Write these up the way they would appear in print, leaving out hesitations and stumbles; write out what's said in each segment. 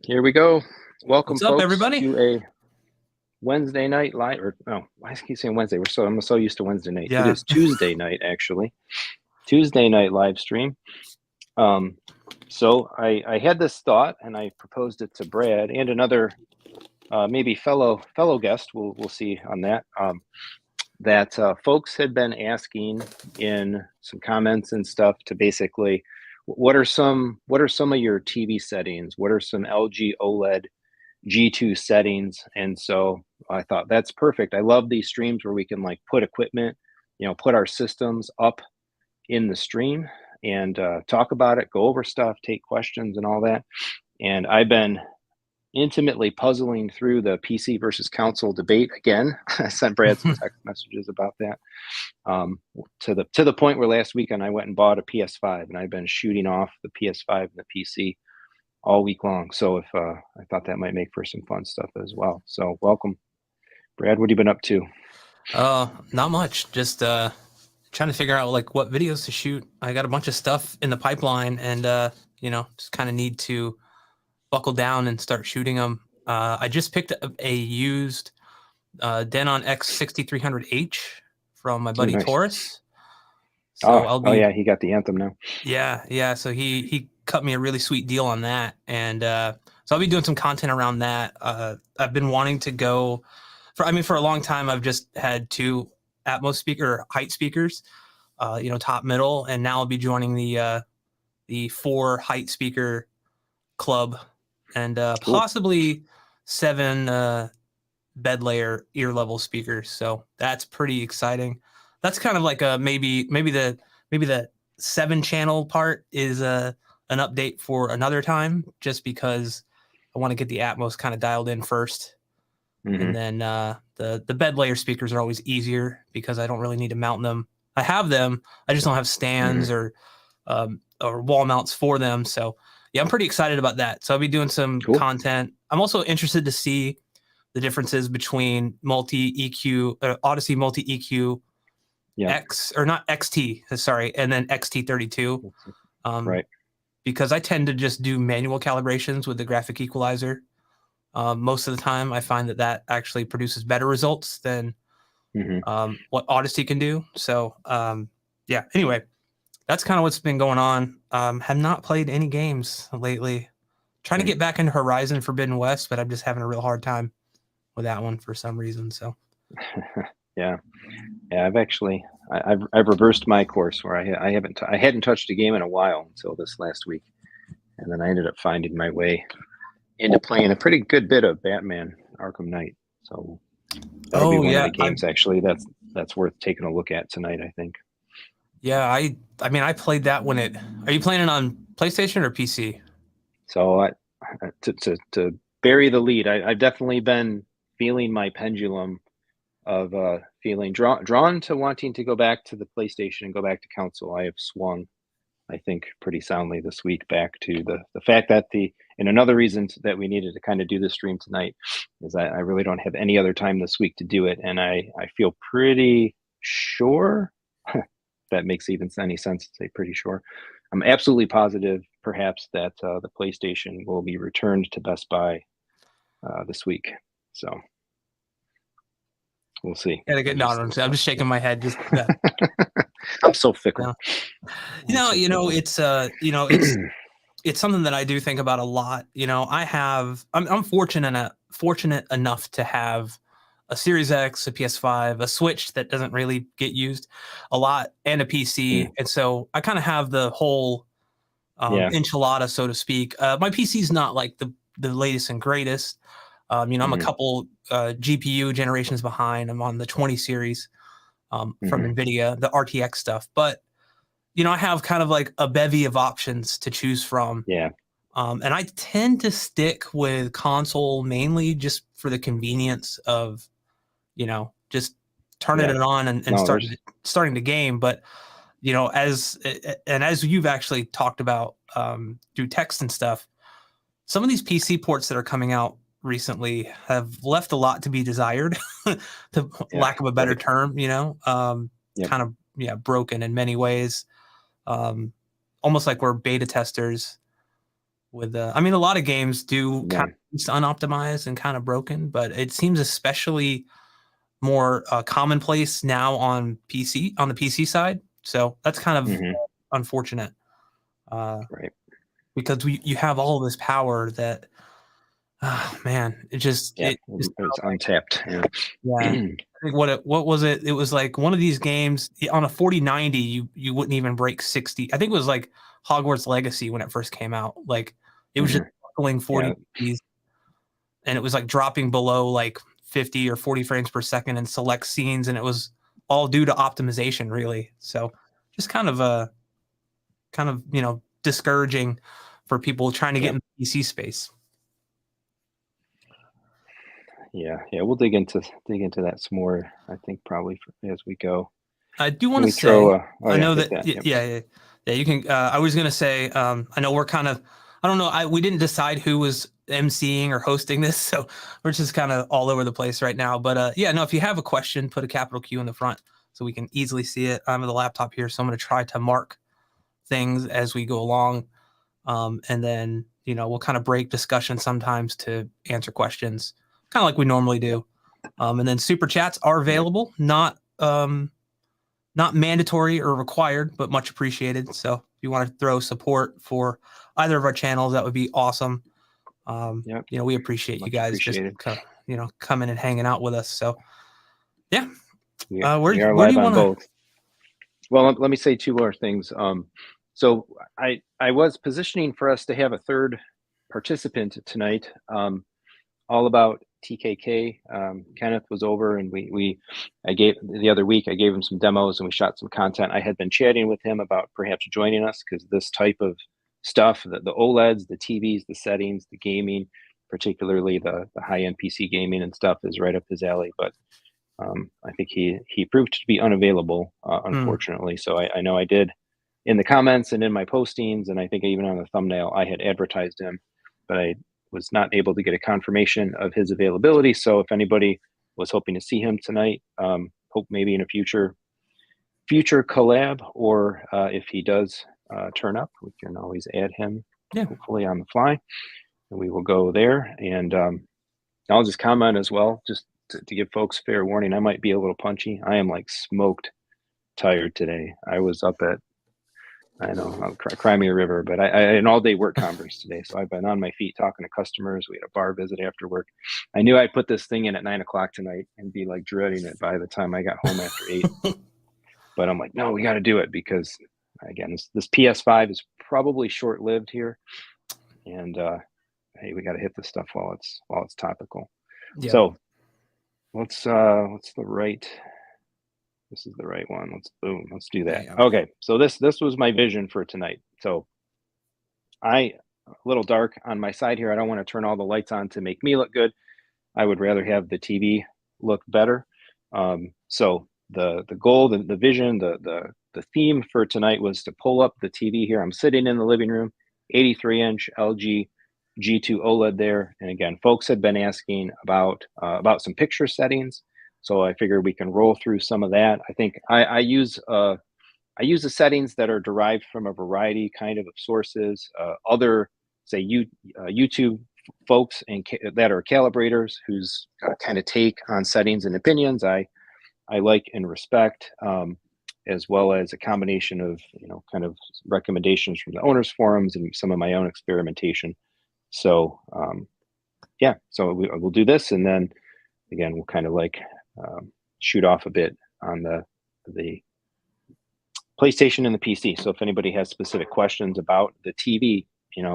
Here we go. Welcome, What's up, folks, everybody? to a Wednesday night live. Or no, why do I keep saying Wednesday? I'm so used to Wednesday night. It Yeah. is Tuesday night, actually. Tuesday night live stream. So I had this thought, and I proposed it to Brad and another maybe fellow guest. We'll see on that. That folks had been asking in some comments and stuff to basically, what are some of your TV settings? What are some LG OLED G2 settings? And so I thought that's perfect. I love these streams where we can like put equipment, put our systems up in the stream and talk about it, go over stuff, take questions and all that. And I've been intimately puzzling through the PC versus console debate again. I sent Brad some text messages about that, to the point where last weekend I went and bought a PS5, and I've been shooting off the PS5 and the PC all week long. So if I thought that might make for some fun stuff as well. So welcome, Brad. What have you been up to? Not much. Just trying to figure out like what videos to shoot. I got a bunch of stuff in the pipeline, and just kind of need to buckle down and start shooting them. I just picked up a used Denon X6300H from my buddy Nice. Taurus. So yeah, he got the Anthem now. Yeah. So he cut me a really sweet deal on that, and so I'll be doing some content around that. I've been wanting to go for a long time. I've just had two Atmos height speakers, top, middle, and now I'll be joining the 4 height speaker club, and Cool. possibly 7 bed layer ear level speakers. So that's pretty exciting. That's kind of like a maybe the 7-channel part is an update for another time, just because I want to get the Atmos kind of dialed in first. And then the bed layer speakers are always easier because I don't really need to mount them. I have them, I just don't have stands or wall mounts for them. So yeah, I'm pretty excited about that. So I'll be doing some content. I'm also interested to see the differences between multi EQ, Odyssey multi EQ X, or not XT, sorry, and then XT32. Right. Because I tend to just do manual calibrations with the graphic equalizer. Most of the time I find that actually produces better results than what Odyssey can do. So yeah, anyway, that's kind of what's been going on. Have not played any games lately. Trying to get back into Horizon Forbidden West, but I'm just having a real hard time with that one for some reason. So yeah, I've reversed my course where I hadn't touched a game in a while until this last week, and then I ended up finding my way into playing a pretty good bit of Batman Arkham Knight. So that'll be one of the games actually that's worth taking a look at tonight, I think. Yeah, I played that when it. Are you playing it on PlayStation or PC? So to bury the lead, I've definitely been feeling my pendulum of feeling drawn to wanting to go back to the PlayStation and go back to console. I have swung, I think, pretty soundly this week back to the fact that and another reason that we needed to kind of do this stream tonight is I really don't have any other time this week to do it, and I feel pretty sure. That makes even any sense to say pretty sure. I'm absolutely positive, perhaps, that the PlayStation will be returned to Best Buy this week. So we'll see. I'm just shaking my head. Just I'm so fickle. It's something that I do think about a lot. I'm fortunate enough to have a Series X, a PS5, a Switch that doesn't really get used a lot, and a PC. And so I kind of have the whole enchilada, so to speak. My PC's not like the latest and greatest. I'm a couple GPU generations behind. I'm on the 20 series from NVIDIA, the RTX stuff. But, I have kind of like a bevy of options to choose from. Yeah. And I tend to stick with console mainly just for the convenience of, just turning it on and starting the game. But, as you've actually talked about through text and stuff, some of these PC ports that are coming out recently have left a lot to be desired, to lack of a better term, kind of, broken in many ways. Almost like we're beta testers with I mean, a lot of games do Yeah. kind of unoptimized and kind of broken, but it seems especially more commonplace now on the PC side. So that's kind of Hmm. unfortunate Right. because you have all this power that, oh, man, it just Yeah. it just It's untapped. Yeah. yeah. I think what was it? It was like one of these games on a 4090, you wouldn't even break 60. I think it was like Hogwarts Legacy when it first came out. Like it was just Hmm. buckling Yeah. 40, and it was like dropping below like 50 or 40 frames per second in select scenes, and it was all due to optimization, really. So just kind of discouraging for people trying to get Yep. in the PC space. Yeah. Yeah. We'll dig into that some more. I think probably as we go. I do Can want to we throw say, a? Oh I yeah, know hit that, that. Yep. yeah, you can. I was gonna say, I know we're kind of, I don't know, we didn't decide who was emceeing or hosting this, so we're just kind of all over the place right now. But yeah, no, if you have a question, put a capital Q in the front so we can easily see it. I'm on the laptop here, so I'm gonna try to mark things as we go along, and then we'll kind of break discussion sometimes to answer questions, kind of like we normally do. And then super chats are Yep. available, not mandatory or required, but much appreciated. So if you want to throw support for either of our channels, that would be awesome. Yep. We appreciate you Much guys just appreciated. coming and hanging out with us. So yeah, We are where do live you on want to? both. Well, let me say two more things. So I was positioning for us to have a third participant tonight. All about TKK. Kenneth was over, and I gave the other week. I gave him some demos, and we shot some content. I had been chatting with him about perhaps joining us because this type of stuff, the OLEDs, the TVs, the settings, the gaming, particularly the high end PC gaming and stuff, is right up his alley. But I think he proved to be unavailable, unfortunately. So I know I did in the comments and in my postings, and I think even on the thumbnail, I had advertised him, but I was not able to get a confirmation of his availability. So if anybody was hoping to see him tonight, hope maybe in a future collab, or if he does turn up, we can always add him, Yeah. hopefully on the fly, and we will go there. And I'll just comment as well, just to give folks fair warning. I might be a little punchy. I am like smoked tired today. I was up at, I know, cry me a river, but I had an all-day work conference today, so I've been on my feet talking to customers. We had a bar visit after work. I knew I'd put this thing in at 9 o'clock tonight and be like dreading it by the time I got home after 8. But I'm like, no, we got to do it because, again, this PS5 is probably short-lived here, and hey, we got to hit this stuff while it's topical. Yeah. So what's the right? This is the right one. Let's do that. Yeah. Okay. So this was my vision for tonight. So a little dark on my side here. I don't want to turn all the lights on to make me look good. I would rather have the TV look better. So the goal, the vision, the theme for tonight was to pull up the TV here. I'm sitting in the living room, 83-inch LG G2 OLED there. And again, folks had been asking about some picture settings. So I figured we can roll through some of that. I think I use the settings that are derived from a variety kind of sources. Other, say, YouTube folks that are calibrators whose kind of take on settings and opinions I like and respect, as well as a combination of kind of recommendations from the owners forums and some of my own experimentation. So yeah, so we'll do this, and then again we'll kind of like shoot off a bit on the PlayStation and the PC. So if anybody has specific questions about the TV,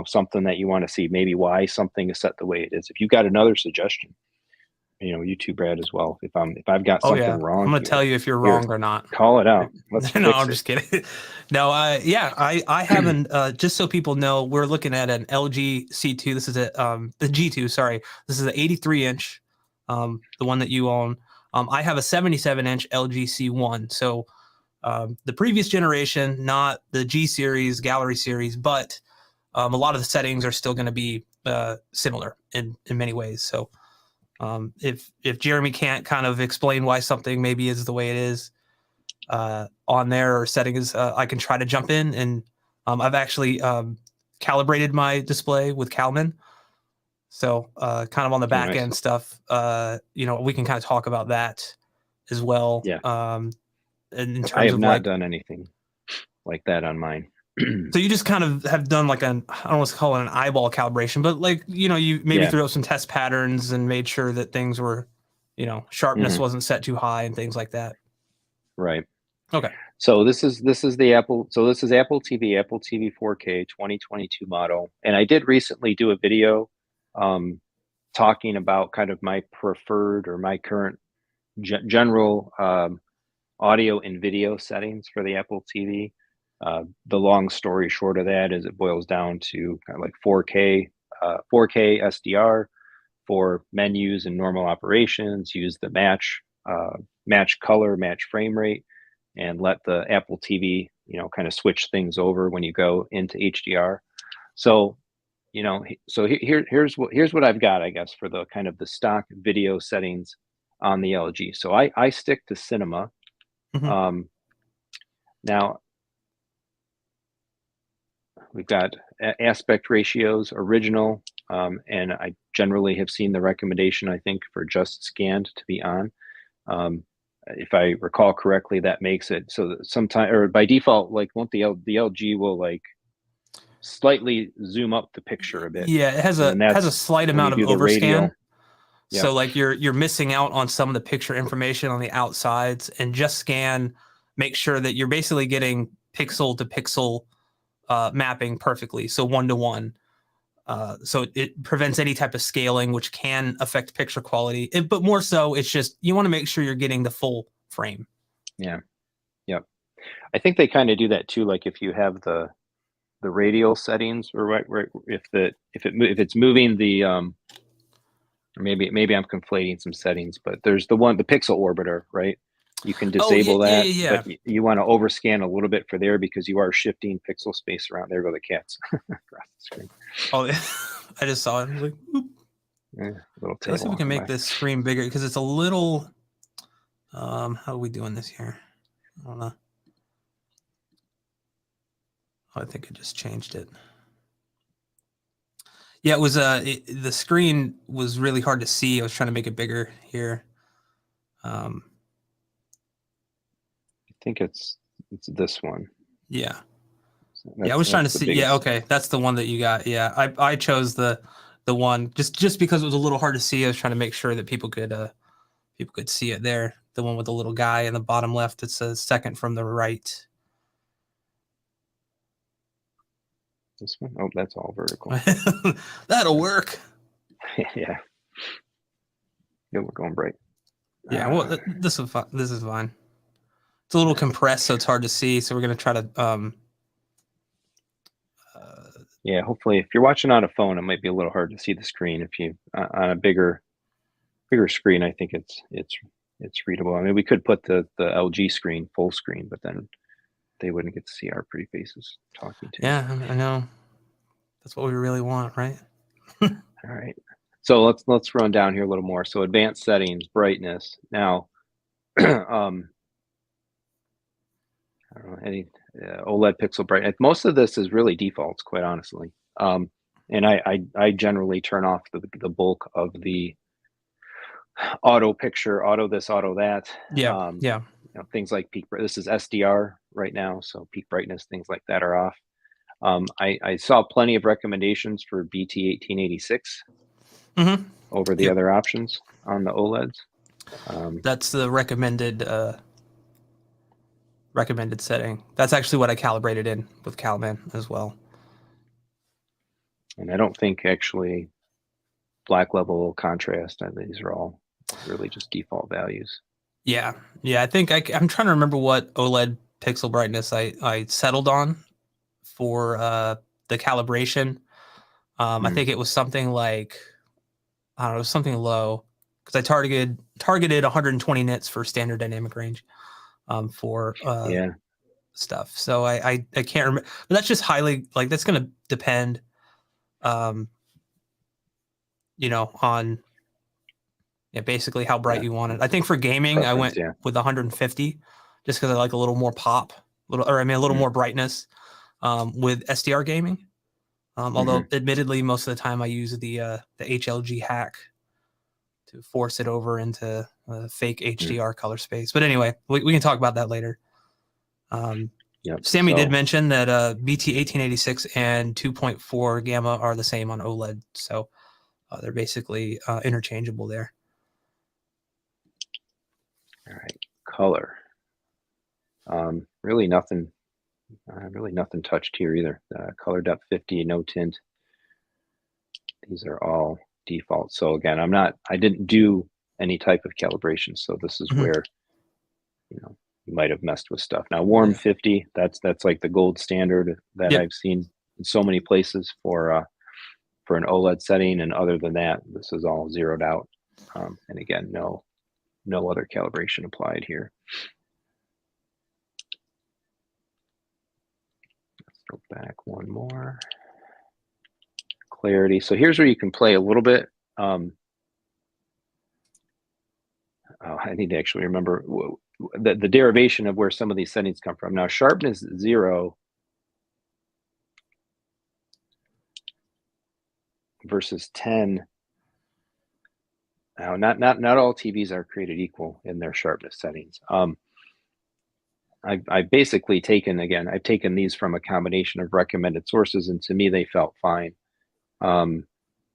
something that you want to see, maybe why something is set the way it is. If you've got another suggestion, you too, Brad, as well. If I've got Oh something yeah. wrong, I'm gonna here, tell you if you're wrong or not. call it out. Let's No, fix I'm it. just kidding. No, I haven't. Just so people know, we're looking at an LG C2. This is the G2. Sorry, this is an 83-inch, the one that you own. I have a 77-inch LG C1. So the previous generation, not the G series, Gallery series, but a lot of the settings are still going to be similar in many ways. So if Jaremy can't kind of explain why something maybe is the way it is on there or settings, I can try to jump in. And I've actually calibrated my display with Kalman. So kind of on the back nice. end stuff, you know, we can kind of talk about that as well. Yeah. In terms I have of not like done anything like that on mine. so you just kind of have done like an, I don't want to call it an eyeball calibration, but like, you know, you maybe Yeah. threw out some test patterns and made sure that things were, you know, sharpness Mhm. wasn't set too high and things like that. Right. Okay. So this is the Apple. So this is Apple TV 4K 2022 model, and I did recently do a video talking about kind of my preferred or my current general audio and video settings for the Apple TV. The long story short of that is it boils down to kind of like 4K SDR for menus and normal operations. Use the match color, match frame rate, and let the Apple TV, you know, kind of switch things over when you go into HDR. So, you know, here's what I've got, I guess, for the kind of the stock video settings on the LG. So I stick to cinema. Mhm. Now we've got aspect ratios, original, and I generally have seen the recommendation, I think, for just scanned to be on. If I recall correctly, that makes it so that sometime or by default, like won't the LG will like slightly zoom up the picture a bit, Yeah, it has and a then has a that's slight when you amount of do the overscan. radial. So Yep. like you're missing out on some of the picture information on the outsides, and just scan, make sure that you're basically getting pixel to pixel mapping perfectly. So 1-to-1. So it prevents any type of scaling, which can affect picture quality. But more so, it's just you want to make sure you're getting the full frame. Yeah. Yep. I think they kind of do that too. Like if you have the radial settings, or right, if it's moving the or maybe I'm conflating some settings, but there's the pixel orbiter, right? You can Oh yeah, disable yeah, that, yeah, but yeah. you want to overscan a little bit for there because you are shifting pixel space around. There go the cats across the screen. Oh, yeah. I just saw it. I was like, "Oop." Little Let's tail see if we can walking make by. this screen bigger because it's a little. How are we doing this here? I don't know. Oh, I think I just changed it. Yeah, it was the screen was really hard to see. I was trying to make it bigger here. Um, I think it's this one. yeah. So Yeah, I was trying to that's the see. Yeah, biggest. okay, that's the one that you got. Yeah, I chose the one just because it was a little hard to see. I was trying to make sure that people could see it there. The one with the little guy in the bottom left. It says second from the right. This one. Oh, that's all vertical. That'll work. Yeah. Yeah, we're going bright. Yeah, well, this is fine. This is fine. It's a little compressed, so it's hard to see. So we're gonna try to Yeah, hopefully, if you're watching on a phone, it might be a little hard to see the screen. If you on a bigger screen, I think it's readable. I mean, we could put the LG screen full screen, but then they wouldn't get to see our pretty faces talking to. yeah, I know. That's what we really want, right? All right. So let's run down here a little more. So advanced settings, brightness. Now, I don't know, any OLED pixel brightness. Most of this is really defaults, quite honestly. And I generally turn off the bulk of the auto picture, auto this, auto that. Yeah, yeah. You know, things like peak. This is SDR right now, so peak brightness, things like that are off. I saw plenty of recommendations for BT 1886 Mm-hmm. over the Yep. other options on the OLEDs. That's the recommended setting. That's actually what I calibrated in with Calman as well. And I don't think actually black level contrast. These are all really just default values. Yeah, yeah. I think I'm trying to remember what OLED pixel brightness I settled on for the calibration. I think it was something like I don't know, it was something low because I targeted 120 nits for standard dynamic range for Yeah. stuff. So I can't remember, but that's just highly like that's going to depend, you know, on basically how bright Yeah. you want it. I think for gaming, I Preference. went Yeah. with 150 just because I like a little more pop, a little more brightness with SDR gaming. Although admittedly, most of the time I use the HLG hack to force it over into fake HDR color space. But anyway, we can talk about that later. Sammy did mention that BT1886 and 2.4 gamma are the same on OLED, so they're basically interchangeable there. All right, color. Really nothing touched here either. Color depth 50, no tint. These are all default. So again, I didn't do any type of calibration. So this is where, you might have messed with stuff. Now warm 50, that's like the gold standard that I've seen in so many places for an OLED setting. And other than that, this is all zeroed out. And again, no other calibration applied here. Let's go back one more. Clarity. So here's where you can play a little bit. I need to actually remember the derivation of where some of these settings come from. Now sharpness 0 versus 10. Now not all TVs are created equal in their sharpness settings. I've basically taken these from a combination of recommended sources, and to me they felt fine.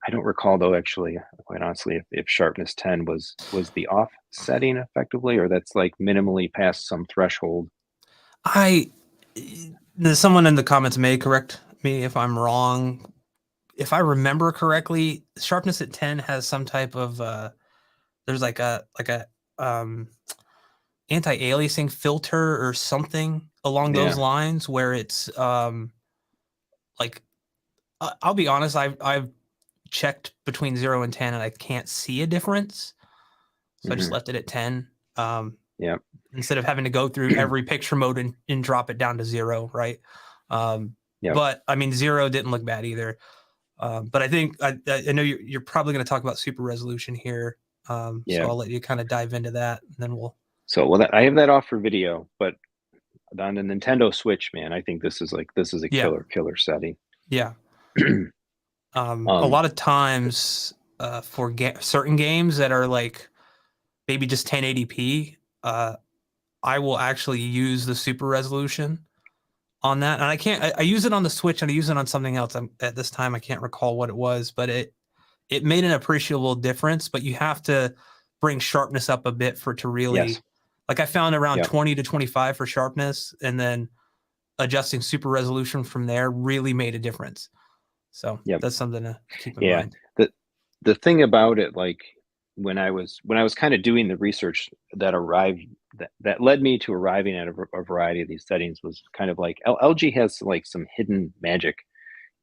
I don't recall though, actually, quite honestly, if sharpness 10 was the off setting effectively, or that's like minimally past some threshold. Someone in the comments may correct me if I'm wrong. If I remember correctly, sharpness at 10 has some type of there's like a anti-aliasing filter or something along those lines, where it's like, I'll be honest, I've checked between 0 and 10 and I can't see a difference, so I just left it at 10. Instead of having to go through every picture mode and drop it down to 0, right? But I mean, 0 didn't look bad either. But I think I know you're probably going to talk about super resolution here, so I'll let you kind of dive into that, and then we'll. So I have that off for video, but on the Nintendo Switch, man, I think this is a killer setting. Yeah. A lot of times for certain games that are like maybe just 1080p, I will actually use the super resolution on that. And I use it on the Switch and I use it on something else. At this time, I can't recall what it was, but it made an appreciable difference. But you have to bring sharpness up a bit for it to really, like I found around 20 to 25 for sharpness, and then adjusting super resolution from there really made a difference. So that's something to keep in mind. The thing about it, like when I was kind of doing the research that led me to arriving at a variety of these settings, was kind of like LG has like some hidden magic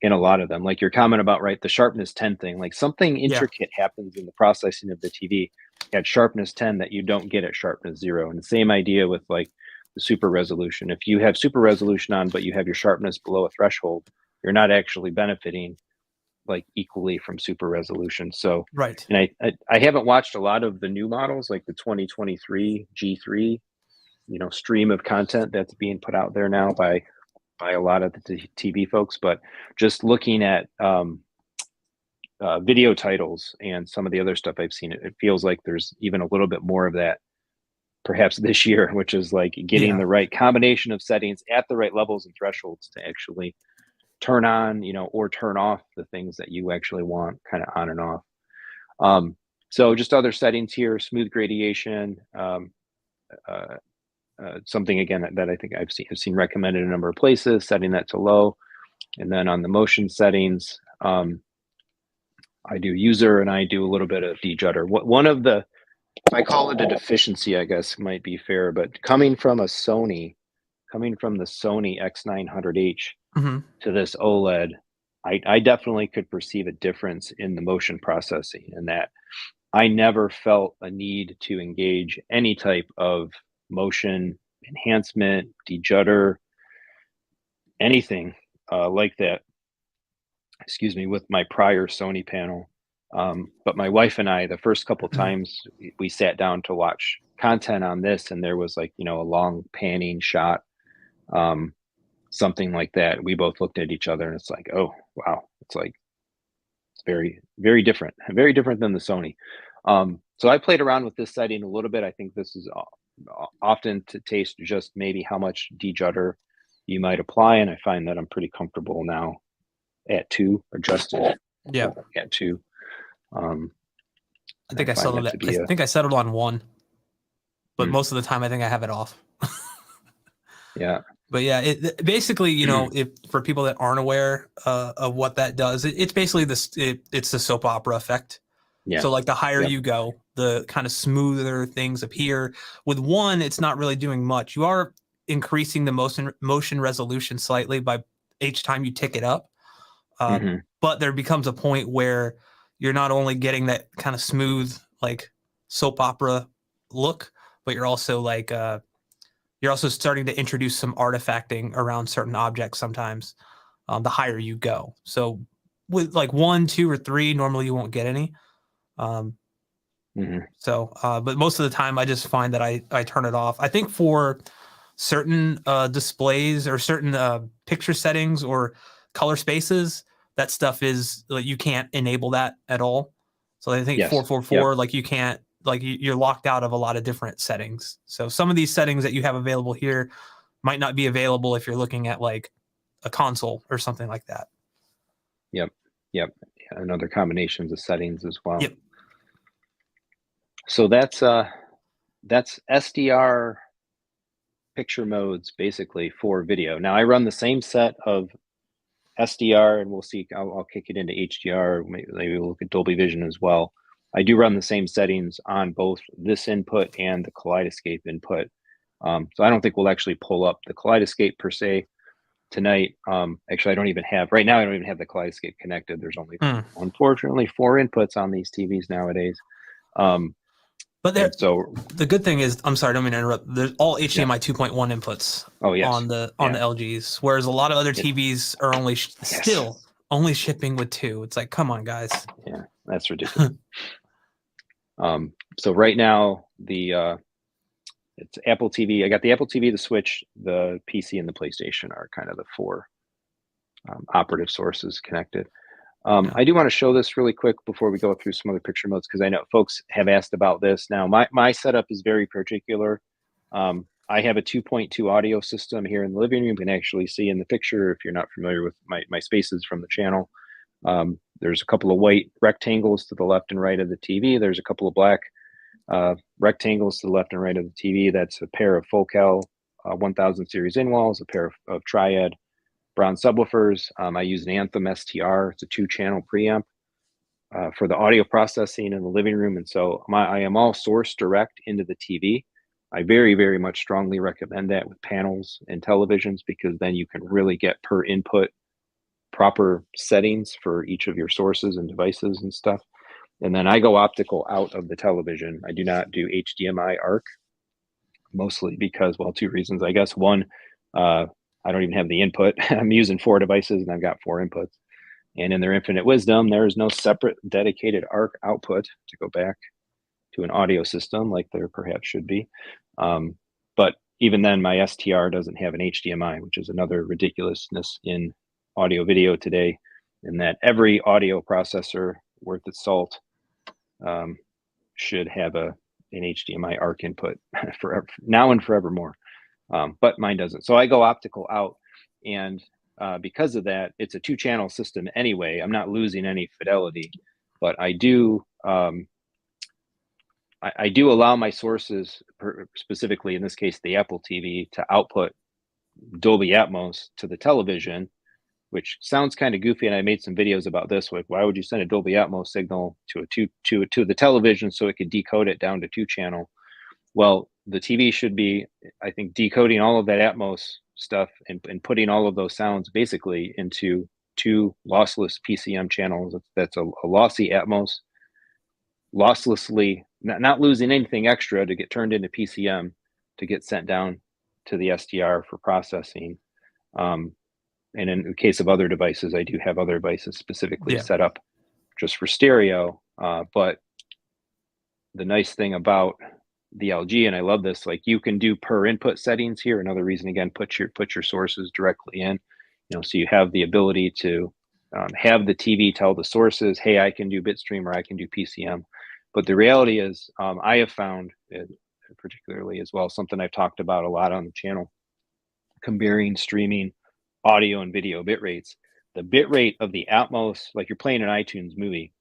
in a lot of them. Like your comment about, right, the sharpness 10 thing, like something intricate happens in the processing of the TV at sharpness 10 that you don't get at sharpness 0. And the same idea with like the super resolution. If you have super resolution on, but you have your sharpness below a threshold, you're not actually benefiting like equally from super resolution. So and I haven't watched a lot of the new models, like the 2023 G3, stream of content that's being put out there now by a lot of the TV folks, but just looking at video titles and some of the other stuff I've seen, it feels like there's even a little bit more of that perhaps this year, which is like getting the right combination of settings at the right levels and thresholds to actually turn on, or turn off the things that you actually want kind of on and off. So just other settings here, smooth gradation, something again that I think I've seen recommended in a number of places, setting that to low. And then on the motion settings, I do user and I do a little bit of dejutter. One of the, I call it a deficiency, I guess might be fair, but coming from the Sony X900H to this OLED, I definitely could perceive a difference in the motion processing, in that I never felt a need to engage any type of motion enhancement, dejutter, anything like that, with my prior Sony panel. But my wife and I, the first couple times we sat down to watch content on this, and there was like, a long panning shot, something like that, we both looked at each other and it's like, oh wow, it's like, it's very, very different than the Sony. So I played around with this setting a little bit. I think this is often to taste just maybe how much de-judder you might apply, and I find that I'm pretty comfortable now at 2, adjusted Yeah. at 2. I think I settled that to be I think I settled on 1, but Hmm. most of the time I think I have it off. Yeah. But yeah, it basically, you know, if for people that aren't aware of what that does, it's basically this. It's the soap opera effect. Yeah. So like the higher Yep. you go, the kind of smoother things appear. With 1, it's not really doing much. You are increasing the motion resolution slightly by each time you tick it up. But there becomes a point where you're not only getting that kind of smooth, like soap opera look, but you're also like you're also starting to introduce some artifacting around certain objects sometimes, the higher you go. So with like 1, 2, or 3, normally you won't get any. But most of the time I just find that I turn it off. I think for certain displays or certain picture settings or color spaces, that stuff is like you can't enable that at all. So I think Yes. 444, like you can't, like you're locked out of a lot of different settings. So some of these settings that you have available here might not be available if you're looking at like a console or something like that. Yep. And other combinations of settings as well. Yep. So that's SDR picture modes basically for video. Now I run the same set of SDR, and we'll see. I'll kick it into HDR. Maybe we'll look at Dolby Vision as well. I do run the same settings on both this input and the Kaleidescape input. So I don't think we'll actually pull up the Kaleidescape per se tonight. Actually, I don't even have the Kaleidescape connected. There's only, unfortunately, 4 inputs on these TVs nowadays. But the good thing is, I'm sorry, I don't mean to interrupt. There's all HDMI 2.1 inputs on the LGs, whereas a lot of other TVs are only still only shipping with 2. It's like, come on, guys. Yeah, that's ridiculous. So right now it's Apple TV. I got the Apple TV, the Switch, the PC, and the PlayStation are kind of the 4 operative sources connected. I do want to show this really quick before we go through some other picture modes, because I know folks have asked about this. Now, my setup is very particular. I have a 2.2 audio system here in the living room. You can actually see in the picture, if you're not familiar with my spaces from the channel. There's a couple of white rectangles to the left and right of the TV. There's a couple of black rectangles to the left and right of the TV. That's a pair of Focal 1000 series in walls, a pair of Triad brown subwoofers. I use an Anthem STR. It's a 2-channel preamp for the audio processing in the living room. And so I am all source direct into the TV. I very, very much strongly recommend that with panels and televisions, because then you can really get per input proper settings for each of your sources and devices and stuff. And then I go optical out of the television. I do not do HDMI ARC, mostly because, well, 2 reasons, I guess. One, I don't even have the input. I'm using 4 devices and I've got 4 inputs. And in their infinite wisdom, there is no separate dedicated ARC output to go back to an audio system like there perhaps should be. But even then, my STR doesn't have an HDMI, which is another ridiculousness in audio video today, in that every audio processor worth its salt should have an HDMI ARC input forever, now and forevermore. But mine doesn't. So I go optical out, and because of that, it's a 2-channel system anyway. I'm not losing any fidelity, but I do I do allow my sources, specifically in this case the Apple TV, to output Dolby Atmos to the television, which sounds kind of goofy. And I made some videos about this. Like, why would you send a Dolby Atmos signal to the television so it could decode it down to 2-channel? Well, the TV should be, I think, decoding all of that Atmos stuff and putting all of those sounds basically into 2 lossless PCM channels. That's a lossy Atmos, losslessly, not losing anything extra to get turned into PCM to get sent down to the SDR for processing. And in the case of other devices, I do have other devices specifically set up just for stereo. But the nice thing about the LG, and I love this, like you can do per input settings here. Another reason, again, put your sources directly in, so you have the ability to have the TV tell the sources, hey, I can do bitstream or I can do PCM. But the reality is, I have found, particularly as well, something I've talked about a lot on the channel, comparing streaming audio and video bit rates. The bit rate of the Atmos, like you're playing an iTunes movie,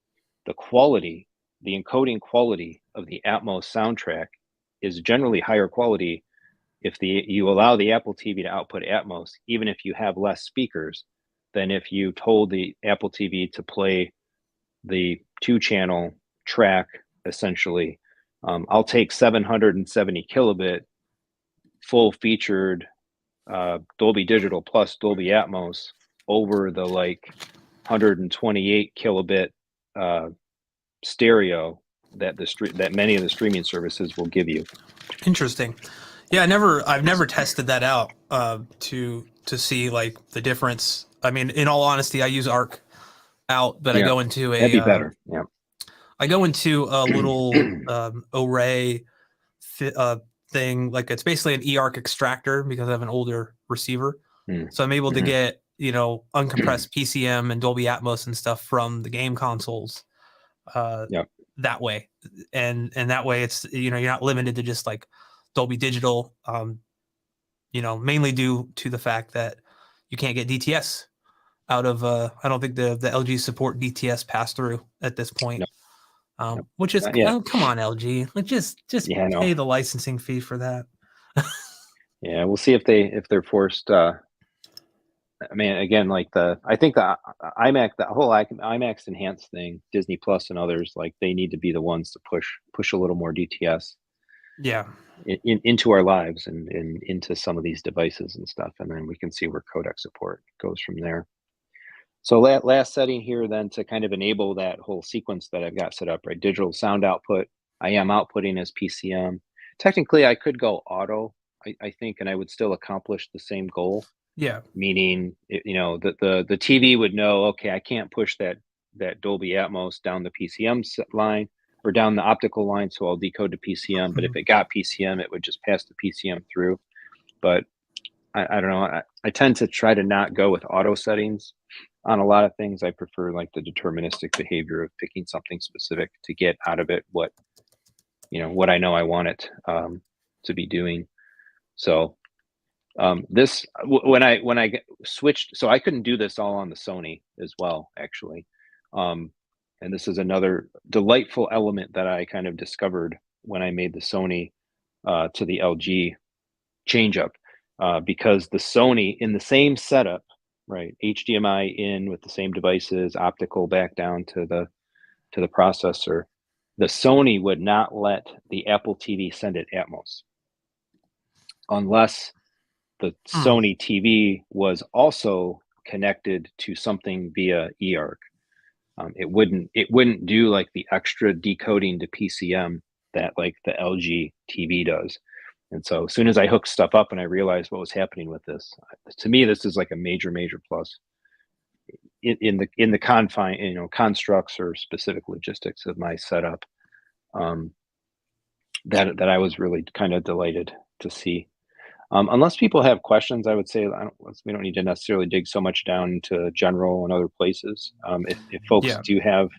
the quality, the encoding quality of the Atmos soundtrack is generally higher quality if you allow the Apple TV to output Atmos, even if you have less speakers, than if you told the Apple TV to play the 2-channel track, essentially. I'll take 770 kilobit full featured Dolby Digital plus Dolby Atmos over the like 128 kilobit stereo that many of the streaming services will give you. Interesting. Yeah, I've never tested that out to see like the difference. I mean, in all honesty, I use Arc out, but I go into that'd be better. Yeah, I go into a little array thing. Like it's basically an eARC extractor because I have an older receiver, so I'm able to get uncompressed PCM and Dolby Atmos and stuff from the game consoles. That way, and that way it's you're not limited to just like Dolby Digital, mainly due to the fact that you can't get DTS out of I don't think the LG support DTS pass through at this point. Which is oh, come on, LG, like just pay the licensing fee for that. Yeah, we'll see if they're forced. I mean, again, like I think the IMAX, the whole IMAX enhanced thing, Disney Plus and others, like they need to be the ones to push a little more DTS. Yeah. Into our lives and into some of these devices and stuff, and then we can see where codec support goes from there. So last setting here then to kind of enable that whole sequence that I've got set up, right? Digital sound output, I am outputting as PCM. Technically, I could go auto, I think, and I would still accomplish the same goal. Yeah. Meaning, the TV would know, okay, I can't push that Dolby Atmos down the PCM line or down the optical line, so I'll decode to PCM. But if it got PCM, it would just pass the PCM through. But I don't know. I tend to try to not go with auto settings on a lot of things. I prefer like the deterministic behavior of picking something specific to get out of it what I know I want it to be doing. So this when I switched, so I couldn't do this all on the Sony as well, actually. And this is another delightful element that I kind of discovered when I made the Sony to the LG change up, because the Sony in the same setup, right? HDMI in with the same devices, optical back down to the processor. The Sony would not let the Apple TV send it Atmos unless the Sony TV was also connected to something via eARC. It wouldn't do like the extra decoding to PCM that like the LG TV does. And so as soon as I hooked stuff up and I realized what was happening with this, to me, this is like a major plus in the confine, constructs or specific logistics of my setup. That I was really kind of delighted to see. Unless people have questions, I would say we don't need to necessarily dig so much down into general and other places. If folks do have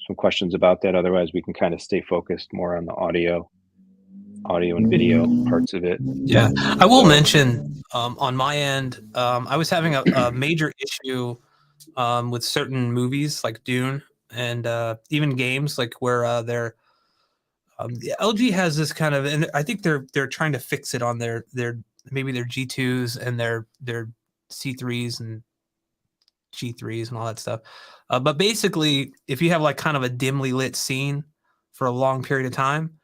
some questions about that, otherwise we can kind of stay focused more on the audio and video parts of it. Yeah, I will mention on my end, I was having a major issue with certain movies like Dune and even games like where they're LG has this kind of, and I think they're trying to fix it on their maybe their G2s and their C3s and G3s and all that stuff. But basically, if you have like kind of a dimly lit scene for a long period of time,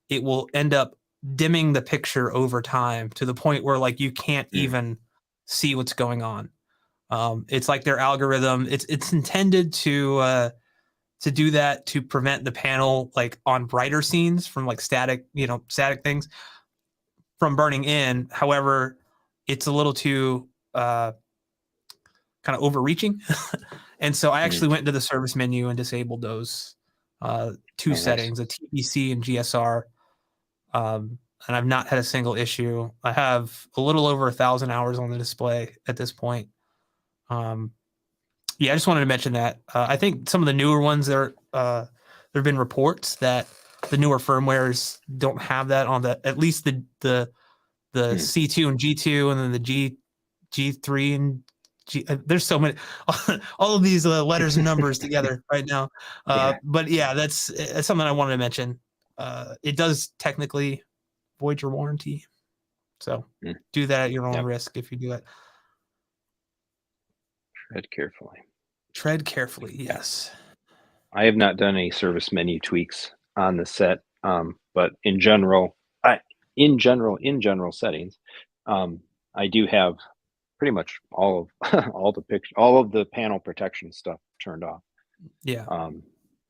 it will end up dimming the picture over time to the point where like you can't even see what's going on. It's like their algorithm. It's intended to do that to prevent the panel like on brighter scenes from like static things from burning in. However, it's a little too kind of overreaching. And so I actually went into the service menu and disabled those two settings, a TBC and GSR. And I've not had a single issue. I have a little over 1,000 hours on the display at this point. Yeah, I just wanted to mention that. I think some of the newer ones there have been reports that the newer firmwares don't have that on the at least the C2 and G2 and then the G3 and there's so many all of these letters and numbers together right now. But yeah, that's something I wanted to mention. It does technically void your warranty. So do that at your own risk if you do it. Tread carefully. Tread carefully, yes. I have not done any service menu tweaks on the set, but in general settings, I do have pretty much all of all of the panel protection stuff turned off. Yeah.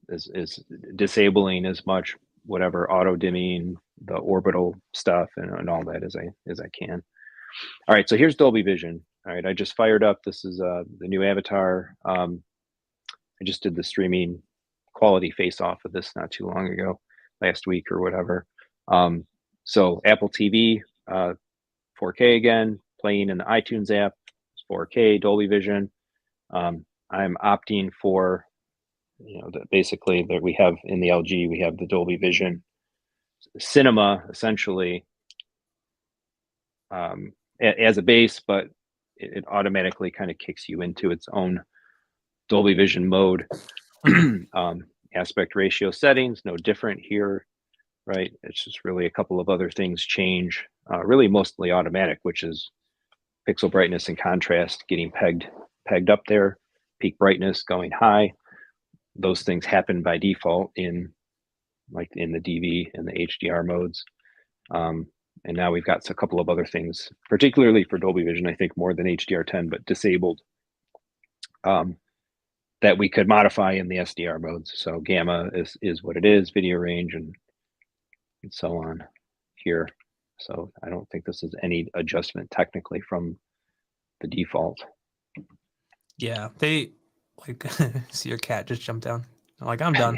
Is disabling as much whatever auto dimming, the orbital stuff, and all that as I can. All right, so here's Dolby Vision. All right, I just fired up. This is the new avatar. I just did the streaming quality face off of this not too long ago, last week or whatever. So Apple TV, 4K again, playing in the iTunes app, 4K, Dolby Vision. I'm opting for, basically that we have in the LG, we have the Dolby Vision Cinema essentially as a base, but it automatically kind of kicks you into its own Dolby Vision mode. Aspect ratio settings, no different here, right? It's just really a couple of other things change, really mostly automatic, which is pixel brightness and contrast getting pegged up there, peak brightness going high. Those things happen by default in the DV and the HDR modes. And now we've got a couple of other things, particularly for Dolby Vision, I think more than HDR10, but disabled, that we could modify in the SDR modes. So gamma is what it is, video range, and so on here. So I don't think this is any adjustment technically from the default. Yeah, they see your cat just jump down. I'm like, I'm done.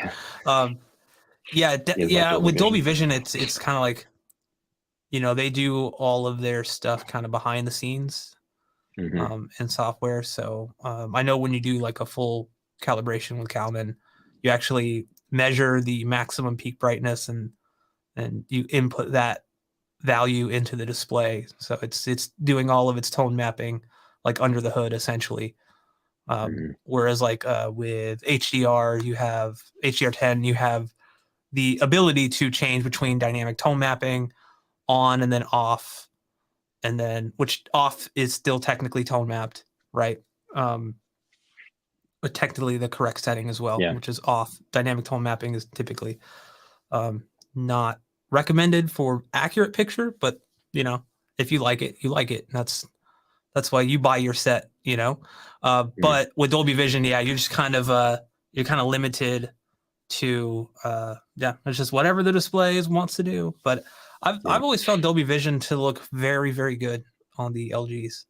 Yeah, with Dolby Vision, it's kind of like, they do all of their stuff kind of behind the scenes in software. So I know when you do like a full calibration with Kalman, you actually measure the maximum peak brightness and you input that value into the display. So it's doing all of its tone mapping like under the hood essentially. Whereas like with HDR, you have HDR10, you have the ability to change between dynamic tone mapping on and then off, and then which off is still technically tone mapped, right? But technically the correct setting as well, which is off. Dynamic tone mapping is typically not recommended for accurate picture, but if you like it, you like it. That's why you buy your set, But with Dolby Vision, you're just kind of limited to it's just whatever the display wants to do. But I've always found Dolby Vision to look very, very good on the LGs.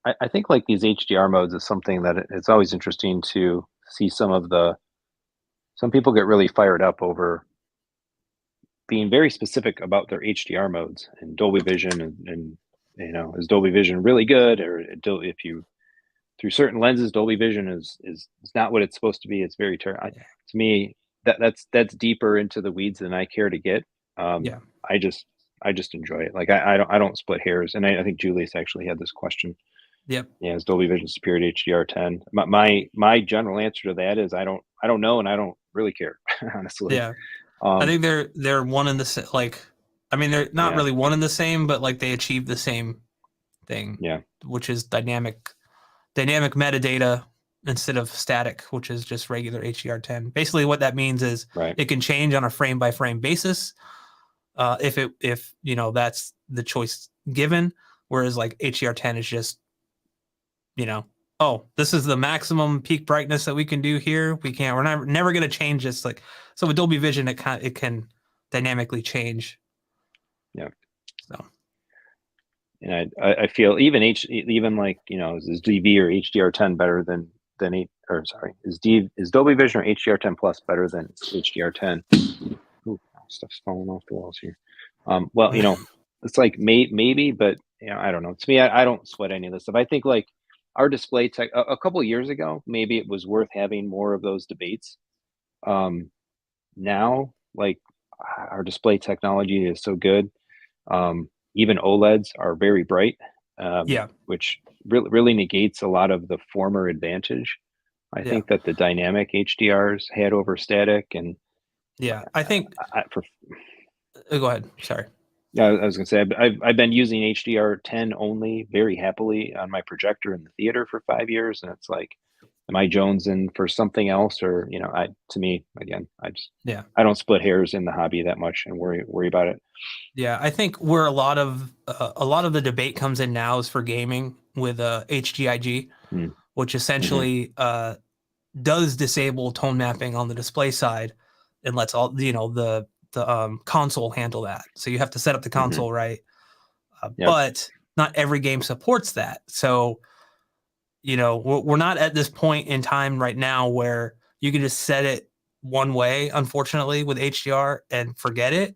I think like these HDR modes is something that it's always interesting to see some people get really fired up over being very specific about their HDR modes and Dolby Vision and is Dolby Vision really good, or if you through certain lenses Dolby Vision is not what it's supposed to be. It's very to me that's deeper into the weeds than I care to get. I just enjoy it. Like I don't split hairs, and I think Julius actually had this question. Yep. Yeah, is Dolby Vision superior to HDR10? My general answer to that is I don't know, and I don't really care, honestly. Yeah. I think they're one in the same. Like, I mean, they're not really one in the same, but like they achieve the same thing. Yeah. Which is dynamic metadata instead of static, which is just regular HDR10. Basically, what that means is it can change on a frame by frame basis. If that's the choice given, whereas like HDR10 is just, this is the maximum peak brightness that we can do here. We're never going to change this. Like, so with Dolby Vision, it can dynamically change. Yeah. So. And I feel even like, is DV or HDR10 better than is Dolby Vision or HDR10 Plus better than HDR10? Ooh, stuff's falling off the walls here. Well, it's like maybe, but I don't know. To me, I don't sweat any of this stuff. I think like our display tech a couple of years ago, maybe it was worth having more of those debates. Now, like, our display technology is so good. Even OLEDs are very bright, Yeah. which really negates a lot of the former advantage I Yeah. think that the dynamic HDRs had over static. And Yeah. I think, for go ahead. Sorry. yeah, I was gonna say I've been using HDR10 only very happily on my projector in the theater for 5 years, and it's like, am I jonesing for something else? Or, you know, to me, again, Yeah. I don't split hairs in the hobby that much and worry about it. Yeah. I think where a lot of the debate comes in now is for gaming with HGIG, Mm, which hmm essentially does disable tone mapping on the display side and lets all the console handle that. So you have to set up the hmm console right, Yep. but not every game supports that. So we're not at this point in time right now where you can just set it one way. Unfortunately, with HDR and forget it.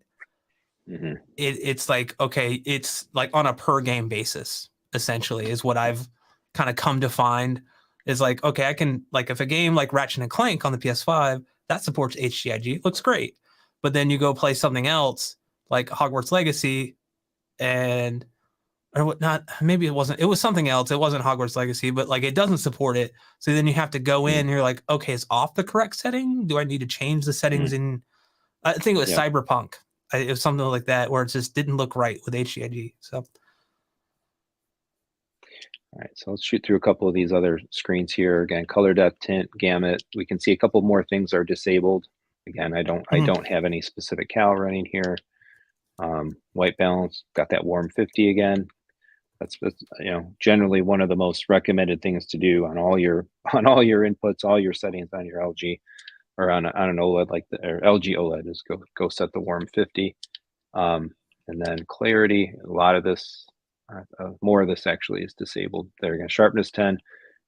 hmm It's like, okay, it's like on a per game basis. Essentially, is what I've kind of come to find. Is like, okay, I can, like, if a game like Ratchet and Clank on the PS5 that supports HDIG, looks great, but then you go play something else like Hogwarts Legacy and or what, not, maybe it was something else, it wasn't Hogwarts Legacy, but like it doesn't support it. So then you have to go in mm and you're like, okay, it's off the correct setting. Do I need to change the settings mm in, I think it was Yep. Cyberpunk. It was something like that where it just didn't look right with HDIG. So All right, so let's shoot through a couple of these other screens here. Again, color depth, tint, gamut. We can see a couple more things are disabled. Again, I don't have any specific cal running here. White balance, got that warm 50 again. That's generally one of the most recommended things to do on all your inputs, all your settings on your LG or on an OLED like or LG OLED is go set the warm 50. And then clarity, a lot of this, more of this actually is disabled. There again, sharpness 10,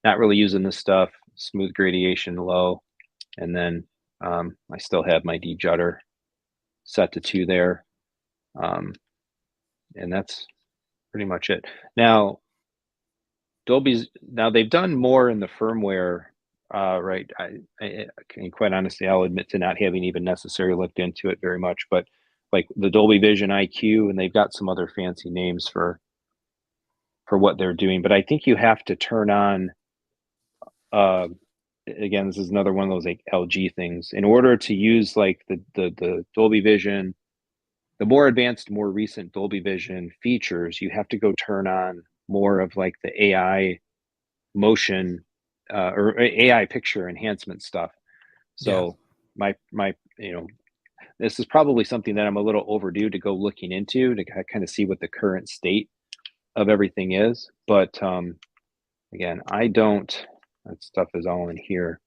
not really using this stuff. Smooth gradation low, and then I still have my de-judder set to 2 there, and that's pretty much it. Now they've done more in the firmware, right? I can, quite honestly, I'll admit to not having even necessarily looked into it very much, but like the Dolby Vision IQ, and they've got some other fancy names for what they're doing. But I think you have to turn on, uh, again, this is another one of those like LG things. In order to use like the Dolby Vision, the more advanced, more recent Dolby Vision features, you have to go turn on more of like the AI motion, or AI picture enhancement stuff. yeah, So my this is probably something that I'm a little overdue to go looking into to kind of see what the current state of everything is. But again, I don't. That stuff is all in here,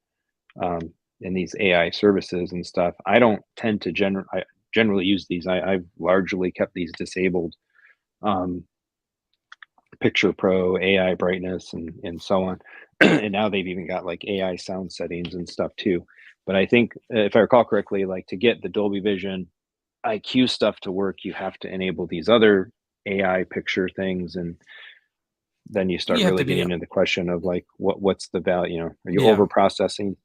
in these AI services and stuff. I don't tend to generally use these. I've largely kept these disabled. Um, Picture Pro, AI brightness, and so on. And now they've even got like AI sound settings and stuff too. But I think, if I recall correctly, like to get the Dolby Vision IQ stuff to work, you have to enable these other AI picture things, and then you start you have really to be, getting into the question of like what's the value? Are you yeah, over processing?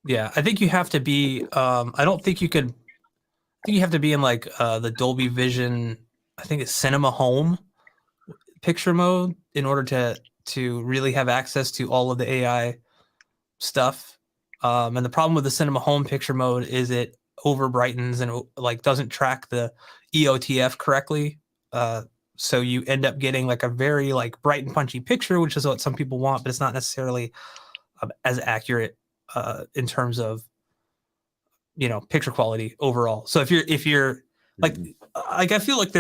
yeah. I think you have to be. I don't think you could. I think you have to be in like the Dolby Vision. I think it's Cinema Home picture mode in order to really have access to all of the AI stuff. And the problem with the Cinema Home picture mode is it over brightens and like doesn't track the EOTF correctly. So you end up getting like a very like bright and punchy picture, which is what some people want, but it's not necessarily as accurate in terms of picture quality overall. So if you're like Mhm. I feel like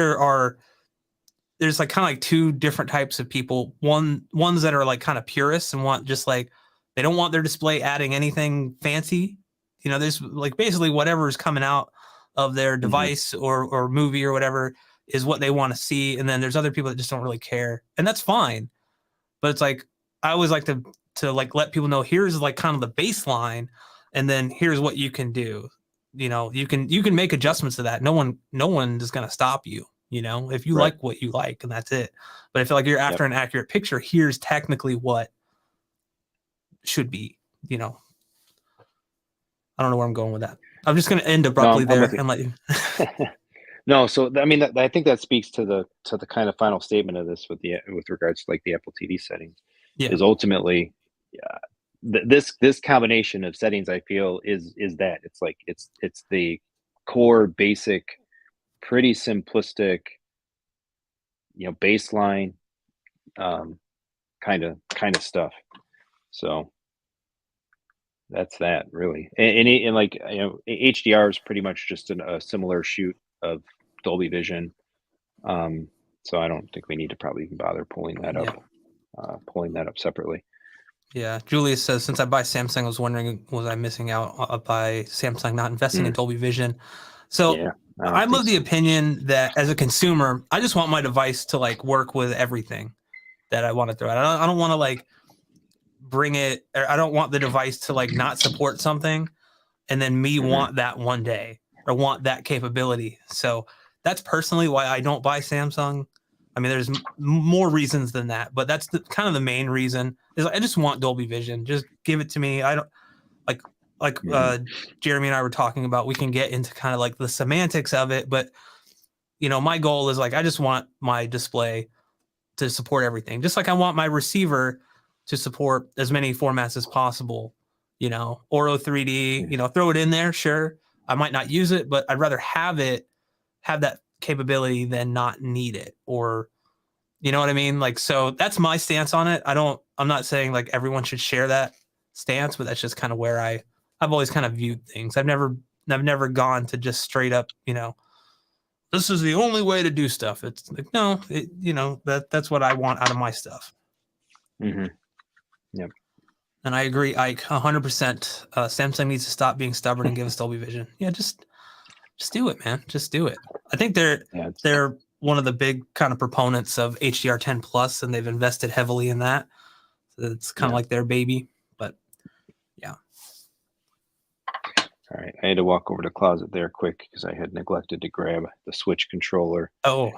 there's like kind of like two different types of people. Ones that are like kind of purists and want just like they don't want their display adding anything fancy. There's like basically whatever is coming out of their Mhm. device or movie or whatever is what they want to see. And then there's other people that just don't really care, and that's fine. But it's like I always like to like let people know here's like kind of the baseline, and then here's what you can do. You can make adjustments to that. No one is gonna stop you. If you Right. like what you like, and that's it. But I feel like you're Yep. after an accurate picture, here's technically what should be, you know. I don't know where I'm going with that. I'm just going to end No, abruptly I'm there with you. and let you. No, so I mean, I think that speaks to the kind of final statement of this with regards to like the Apple TV settings, Yeah. is ultimately this combination of settings, I feel, is that it's like it's the core basic, pretty simplistic, you know, baseline kind of stuff. So that's that really, and like, you know, HDR is pretty much just a similar shoot of Dolby Vision. So I don't think we need to probably even bother pulling that up separately. Yeah. Julius says, since I buy Samsung, I was wondering, was I missing out by Samsung not investing in Dolby Vision? So Yeah, I'm of the opinion that as a consumer, I just want my device to like work with everything that I want to throw out. I don't want to like bring it, or I don't want the device to like not support something and then me want that one day or want that capability. So that's personally why I don't buy Samsung. I mean, there's more reasons than that, but that's kind of the main reason. Is I just want Dolby Vision. Just give it to me. I don't like Jaremy and I were talking about. We can get into kind of like the semantics of it, but you know, my goal is like I just want my display to support everything. Just like I want my receiver to support as many formats as possible. You know, Oro 3D. You know, throw it in there. Sure, I might not use it, but I'd rather have that capability than not need it, or you know what I mean? Like, so that's my stance on it. I'm not saying like everyone should share that stance, but that's just kind of where I've always kind of viewed things. I've never gone to just straight up, you know, this is the only way to do stuff. It's like, no, you know, that's what I want out of my stuff. Yep. And I agree, Ike, 100%. Samsung needs to stop being stubborn and give us Dolby Vision. Yeah, just do it, man. Just do it. I think they're one of the big kind of proponents of HDR10 Plus, and they've invested heavily in that. So it's kind of like their baby, but yeah. All right, I had to walk over to the closet there quick because I had neglected to grab the Switch controller. Oh,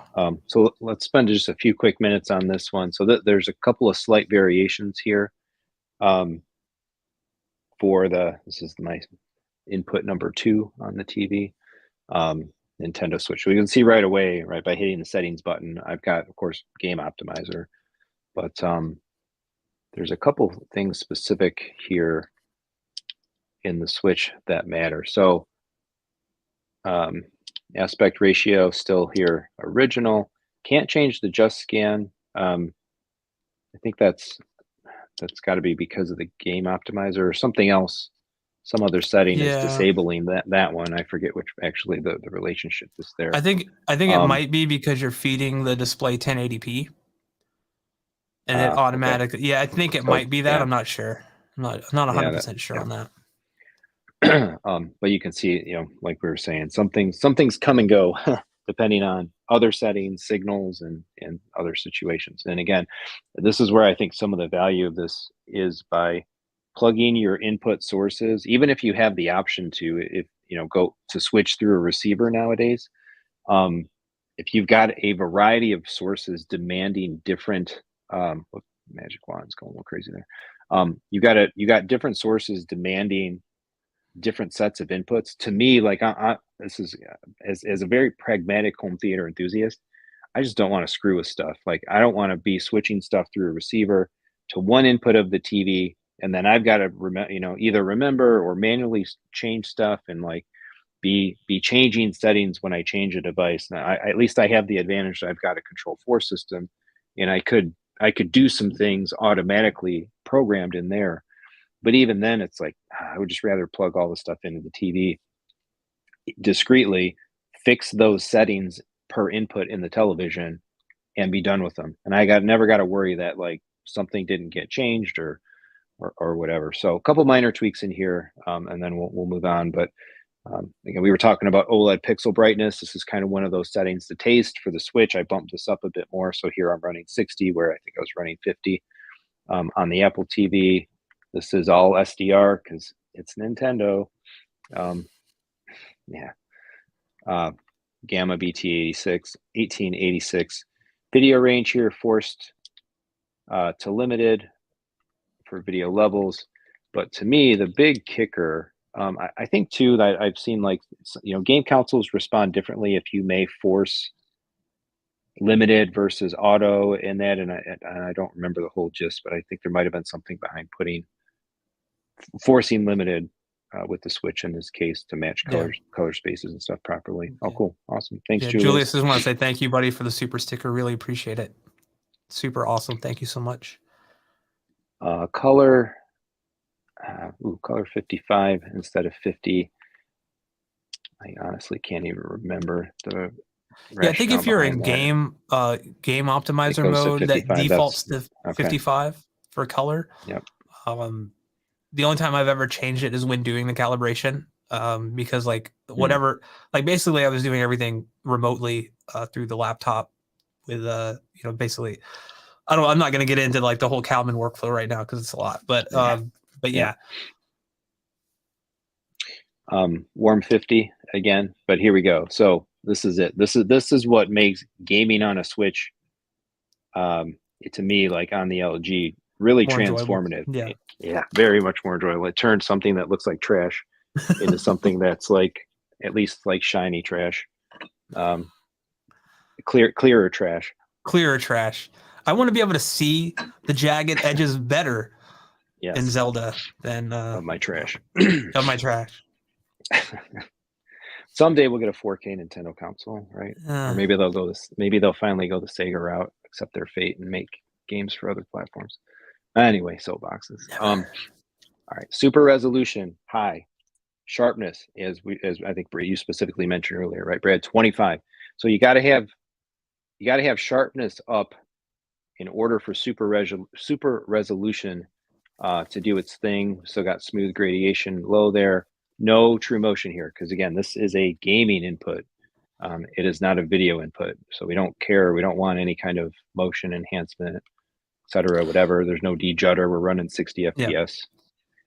so let's spend just a few quick minutes on this one. So there's a couple of slight variations here. This is my input number 2 on the TV, Nintendo Switch. We can see right away, right, by hitting the settings button, I've got, of course, Game Optimizer, but there's a couple things specific here in the Switch that matter. So aspect ratio still here, original. Can't change the just scan. I think that's got to be because of the Game Optimizer or something else. Some other setting is disabling that one. I forget which actually the relationship is there. I think it might be because you're feeding the display 1080p, and it automatically. Okay. Yeah, I think it might be that. Yeah. I'm not sure. I'm not 100% sure on that. But you can see, you know, like we were saying, something's come and go depending on other settings, signals, and other situations. And again, this is where I think some of the value of this is by plugging your input sources, even if you have the option to, if you know, go to switch through a receiver nowadays. If you've got a variety of sources demanding different, magic wand's going a little crazy there. You got different sources demanding different sets of inputs. To me, like this is as a very pragmatic home theater enthusiast, I just don't want to screw with stuff. Like I don't want to be switching stuff through a receiver to one input of the TV, and then I've got to either remember or manually change stuff and like be changing settings when I change a device. Now, at least I have the advantage that I've got a Control 4 system, and I could do some things automatically programmed in there. But even then, it's like I would just rather plug all the stuff into the TV discreetly, fix those settings per input in the television, and be done with them. And I never got to worry that like something didn't get changed or whatever. So a couple minor tweaks in here, and then we'll move on. But again, we were talking about OLED pixel brightness. This is kind of one of those settings to taste for the Switch. I bumped this up a bit more. So here I'm running 60, where I think I was running 50 on the Apple TV. This is all SDR because it's Nintendo. Gamma BT 1886. Video range here forced to limited for video levels. But to me, the big kicker, I think too, that I've seen, like, game consoles respond differently if you may force limited versus auto in that, and I don't remember the whole gist, but I think there might have been something behind forcing limited with the Switch in this case to match Yeah. color spaces and stuff properly. Oh, Yeah. cool, awesome, thanks, Yeah, Julius. Julius, just want to say thank you, buddy, for the super sticker. Really appreciate it. Super awesome. Thank you so much. Color, color 55 instead of 50. I honestly can't even remember the. Yeah, I think if you're in game optimizer mode, that defaults to 55 for color. Yep. The only time I've ever changed it is when doing the calibration, because like whatever, like basically I was doing everything remotely through the laptop with basically I'm not going to get into like the whole Kalman workflow right now because it's a lot, but yeah. Warm 50 again, but here we go. So this is it. This is what makes gaming on a Switch, to me, like on the LG, really More transformative. enjoyable. Yeah, very much more enjoyable. It turns something that looks like trash into something that's like at least like shiny trash, clearer trash. Clearer trash. I want to be able to see the jagged edges better in Zelda than of my trash. Of my trash. Someday we'll get a 4K Nintendo console, right? Or maybe they'll go this. Maybe they'll finally go the Sega route, accept their fate, and make games for other platforms. Anyway, soapboxes. All right, super resolution, high sharpness, as I think you specifically mentioned earlier, right, Brad? 25. So you got to have sharpness up in order for super resolution to do its thing. Still got smooth gradation low there. No true motion here, because again, this is a gaming input. It is not a video input, so we don't care. We don't want any kind of motion enhancement, etc. Whatever. There's no de-judder. We're running 60 FPS.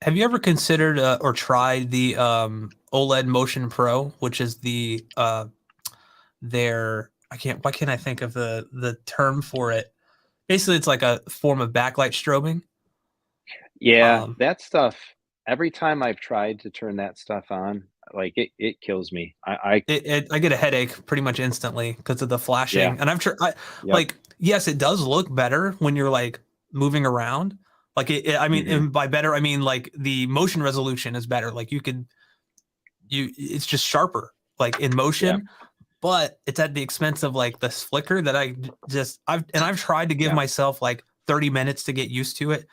Have you ever considered or tried the OLED Motion Pro, which is the their why can't I think of the term for it? Basically, it's like a form of backlight strobing. Yeah, that stuff. Every time I've tried to turn that stuff on, like it kills me. I get a headache pretty much instantly because of the flashing. And I've tried. Like, yes, it does look better when you're like moving around. Like I mean, and by better I mean like the motion resolution is better. Like it's just sharper, like in motion. But it's at the expense of like this flicker that I've tried to give myself like 30 minutes to get used to it.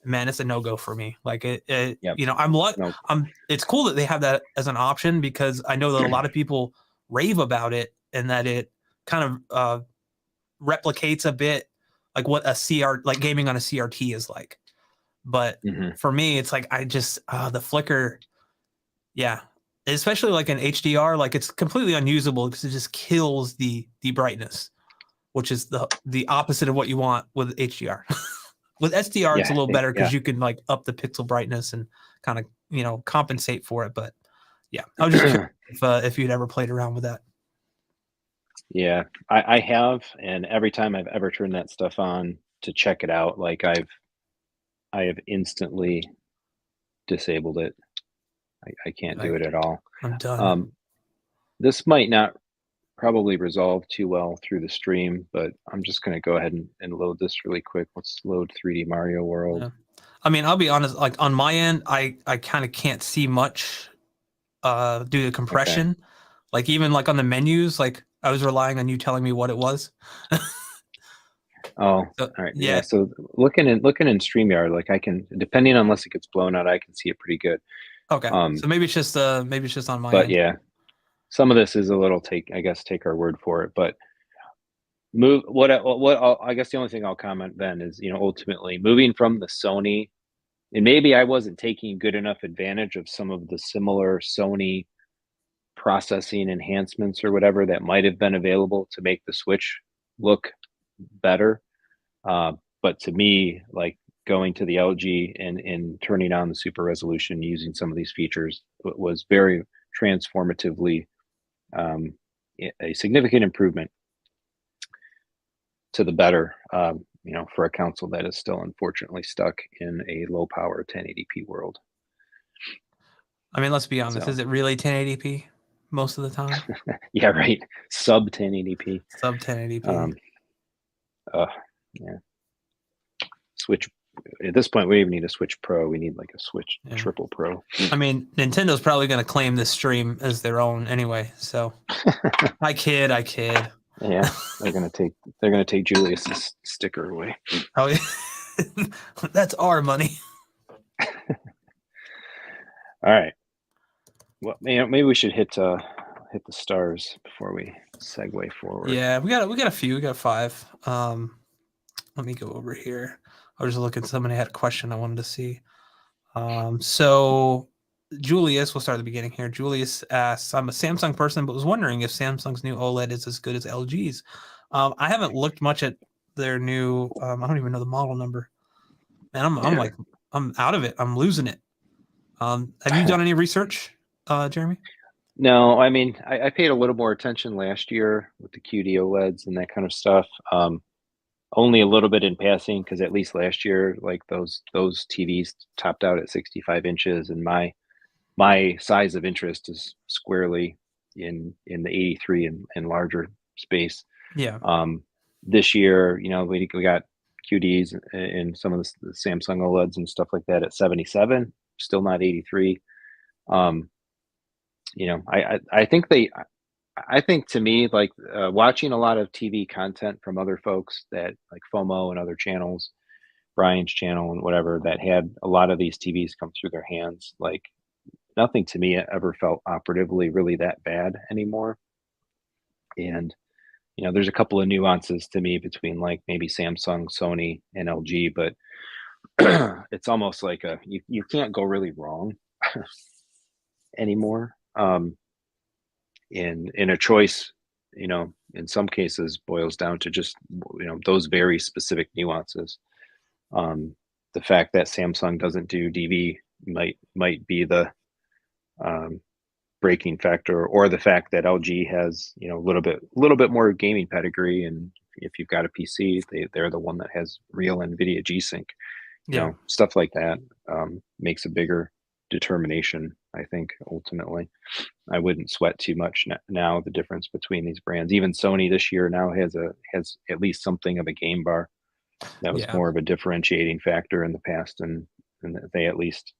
Man, it's a no-go for me. Like it's cool that they have that as an option, because I know that a lot of people rave about it, and that it kind of replicates a bit like what like gaming on a CRT is like. But for me, it's like the flicker, especially like in HDR, like it's completely unusable because it just kills the brightness, which is the opposite of what you want with HDR. With SDR, it's a little better because you can like up the pixel brightness and kind of compensate for it. But I was just curious if you'd ever played around with that. Yeah, I have, and every time I've ever turned that stuff on to check it out, like I have instantly disabled it. I can't do it at all. I'm done. This might not probably resolve too well through the stream, but I'm just going to go ahead and load this really quick. Let's load 3D Mario World. Yeah. I mean, I'll be honest, like on my end, I kind of can't see much due to compression. Okay. Like even like on the menus, like I was relying on you telling me what it was. All right. Yeah. So looking in StreamYard, like I can, depending on unless it gets blown out, I can see it pretty good. Okay. So maybe it's just on my end. But yeah, some of this is a little take our word for it. But I guess the only thing I'll comment then is, ultimately moving from the Sony, and maybe I wasn't taking good enough advantage of some of the similar Sony processing enhancements or whatever that might have been available to make the Switch look better. But to me, like going to the LG and turning on the super resolution using some of these features was very transformatively a significant improvement to the better. for a console that is still unfortunately stuck in a low power 1080p world. I mean, let's be honest. So. Is it really 1080p most of the time? Yeah, right. Sub 1080p. Sub 1080p. Yeah. Switch. At this point, we even need a Switch Pro. We need like a Switch Triple Pro. I mean, Nintendo's probably going to claim this stream as their own anyway. So, I kid. Yeah, they're gonna take Julius's sticker away. Oh, yeah. That's our money. All right. Well, maybe we should hit the stars before we segue forward. Yeah, we got a few. We got 5. Let me go over here. I was just looking. Somebody had a question I wanted to see. So Julius, we'll start at the beginning here. Julius asks, I'm a Samsung person, but was wondering if Samsung's new OLED is as good as LG's. I haven't looked much at their new, I don't even know the model number. Man, I'm out of it. I'm losing it. Have you done any research, Jaremy? No, I mean, I paid a little more attention last year with the QD OLEDs and that kind of stuff. Only a little bit in passing, because at least last year, like those TVs topped out at 65 inches, and my size of interest is squarely in the 83 and larger space. Yeah. This year, we got QDs and some of the Samsung OLEDs and stuff like that at 77, still not 83. I think to me, like watching a lot of TV content from other folks that like FOMO and other channels, Brian's channel and whatever, that had a lot of these TVs come through their hands, like nothing to me ever felt operatively really that bad anymore. And, there's a couple of nuances to me between like maybe Samsung, Sony, and LG, but it's almost like you can't go really wrong anymore. In a choice, in some cases boils down to just, those very specific nuances. The fact that Samsung doesn't do DV might be the breaking factor, or the fact that LG has, a little bit more gaming pedigree, and if you've got a PC, they're the one that has real NVIDIA G-Sync. Stuff like that makes a bigger determination, I think. Ultimately, I wouldn't sweat too much now the difference between these brands. Even Sony this year now has at least something of a game bar. That was more of a differentiating factor in the past, and they at least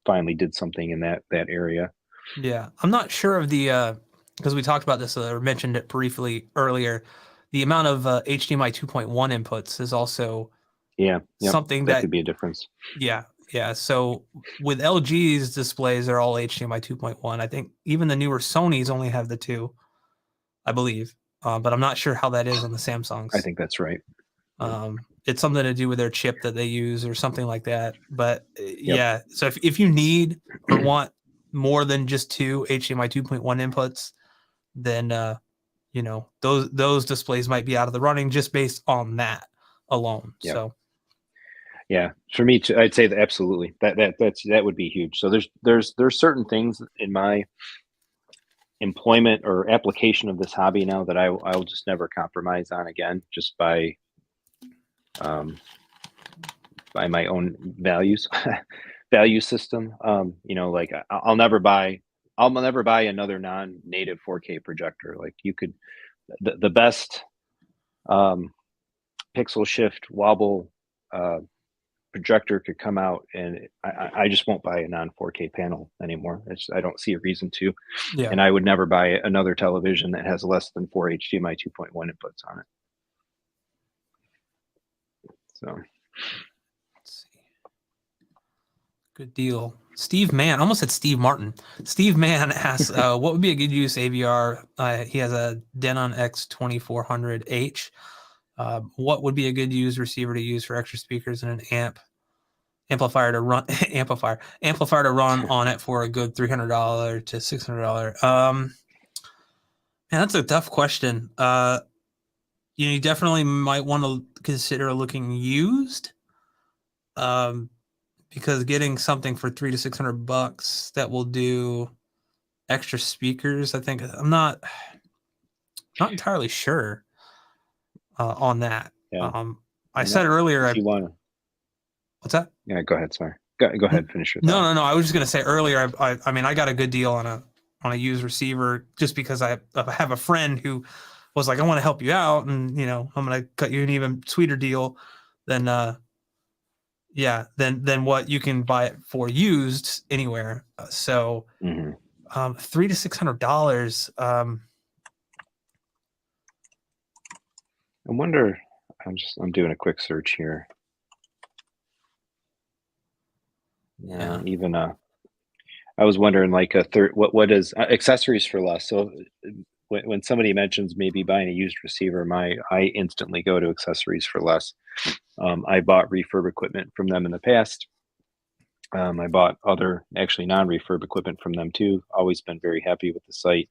finally did something in that area. Yeah, I'm not sure of the because we talked about this or mentioned it briefly earlier. The amount of HDMI 2.1 inputs is also something that could be a difference. Yeah. So with LG's displays, they're all HDMI 2.1. I think even the newer Sonys only have the 2, I believe. But I'm not sure how that is on the Samsungs. I think that's right. It's something to do with their chip that they use or something like that. But yeah, so if you need or want more than just 2 HDMI 2.1 inputs, then those displays might be out of the running just based on that alone. Yep. So yeah, for me too, I'd say that absolutely that would be huge. So there's certain things in my employment or application of this hobby now that I'll just never compromise on again, just by my own value system. Like I'll never buy another non-native 4K projector. Like you could, the best pixel shift wobble projector could come out, and I just won't buy a non-4K panel anymore. I don't see a reason to. Yeah. And I would never buy another television that has less than 4 HDMI 2.1 inputs on it. So let's see. Good deal. Steve Mann, almost said Steve Martin. Steve Mann asks, what would be a good use AVR? He has a Denon X2400H. What would be a good use receiver to use for extra speakers and an amplifier to run on it for a good $300 to $600? Man, that's a tough question. You definitely might want to consider looking used, because getting something for $300 to $600 that will do extra speakers, I think I'm not entirely sure on that. Yeah. I said earlier, if you want to. what's that? Yeah, go ahead. Sorry. Go ahead. Finish your thought. No. I was just gonna say earlier. I mean, I got a good deal on a used receiver just because I have a friend who was like, I want to help you out, and I'm gonna cut you an even sweeter deal than than what you can buy it for used anywhere. So Mm-hmm. $300 to $600. I wonder. I'm doing a quick search here. Yeah. Even I was wondering like what is accessories for less. So when somebody mentions maybe buying a used receiver, I instantly go to accessories for less. I bought refurb equipment from them in the past. I bought other actually non-refurb equipment from them too. Always been very happy with the site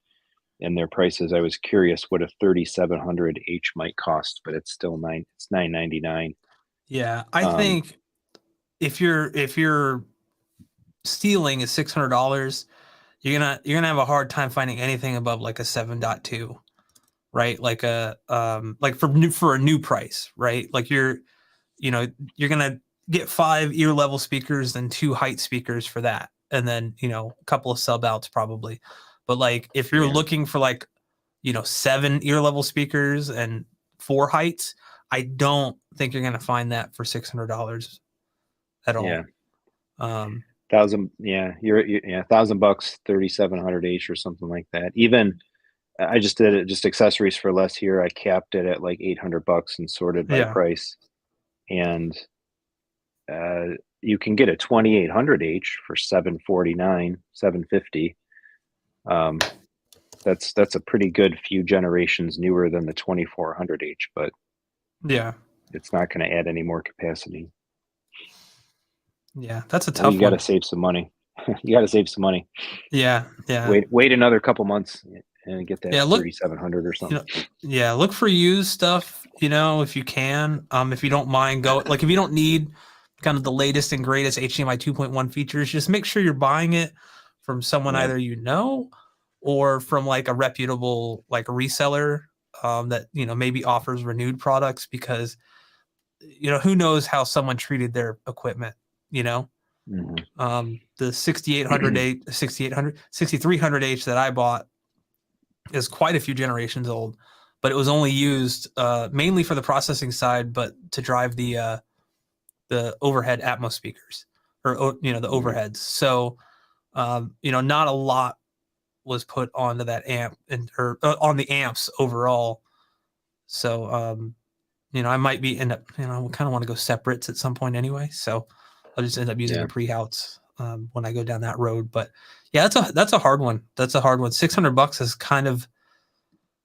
and their prices. I was curious what a 3700H might cost, but it's still it's $999. Yeah, I think if you're stealing is $600, you're gonna have a hard time finding anything above like a 7.2, right? Like like for a new price, right? Like you're gonna get 5 ear level speakers and 2 height speakers for that, and then a couple of sub outs probably. But like if you're looking for like 7 ear level speakers and 4 heights, I don't think you're gonna find that for $600 at all. Yeah. Um, $1,000, yeah, yeah, $1,000, 3700H or something like that. Even I just did it, just accessories for less here. I capped it at like $800 and sorted by yeah, price. And you can get a 2800H for $749, $750. That's a pretty good few generations newer than the 2400H, but yeah, it's not going to add any more capacity. yeah. That's a Well, tough you got to one. save some money. You got to save some money. Yeah, yeah. Wait another couple months and get that Yeah, look, 3700 or something. yeah, look for used stuff, if you can. If you don't mind if you don't need kind of the latest and greatest HDMI 2.1 features, just make sure you're buying it from someone Yeah. either or from like a reputable like reseller that maybe offers renewed products, because who knows how someone treated their equipment, Mm-hmm. the 6300H that I bought is quite a few generations old, but it was only used mainly for the processing side, but to drive the overhead Atmos speakers, or the overheads. So not a lot was put onto that amp or on the amps overall. So I might end up I kind of want to go separates at some point anyway. So I'll just end up using the pre-outs when I go down that road. But yeah, that's a hard one. That's a hard one. $600 is kind of,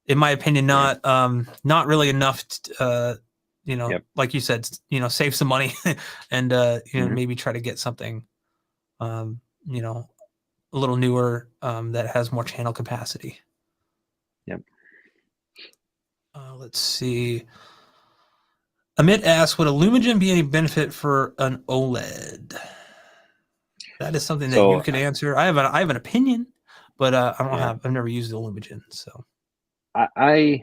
in my opinion, not really enough like you said, save some money and maybe try to get something a little newer that has more channel capacity. Yep. Let's see. Amit asks, would a Lumagen be any benefit for an OLED? That is something that you could answer. I have an opinion, but I've never used the Lumagen. So I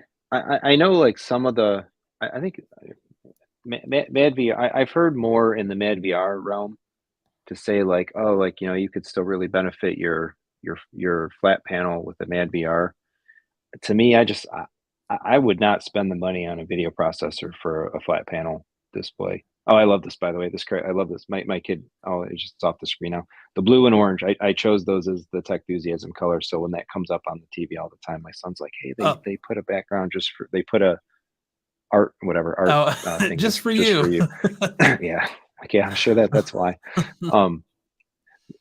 know like some of the, I think Mad VR, I've heard more in the Mad VR realm to say like, oh, like, you could still really benefit your flat panel with the Mad VR. To me, I would not spend the money on a video processor for a flat panel display. Oh, I love this, by the way. I love this. My kid, oh, it's off the screen now. The blue and orange, I chose those as the Techthusiasm color. So when that comes up on the TV all the time, my son's like, hey, they put a background they put a art thing just for you. Yeah. Okay, I'm sure that's why.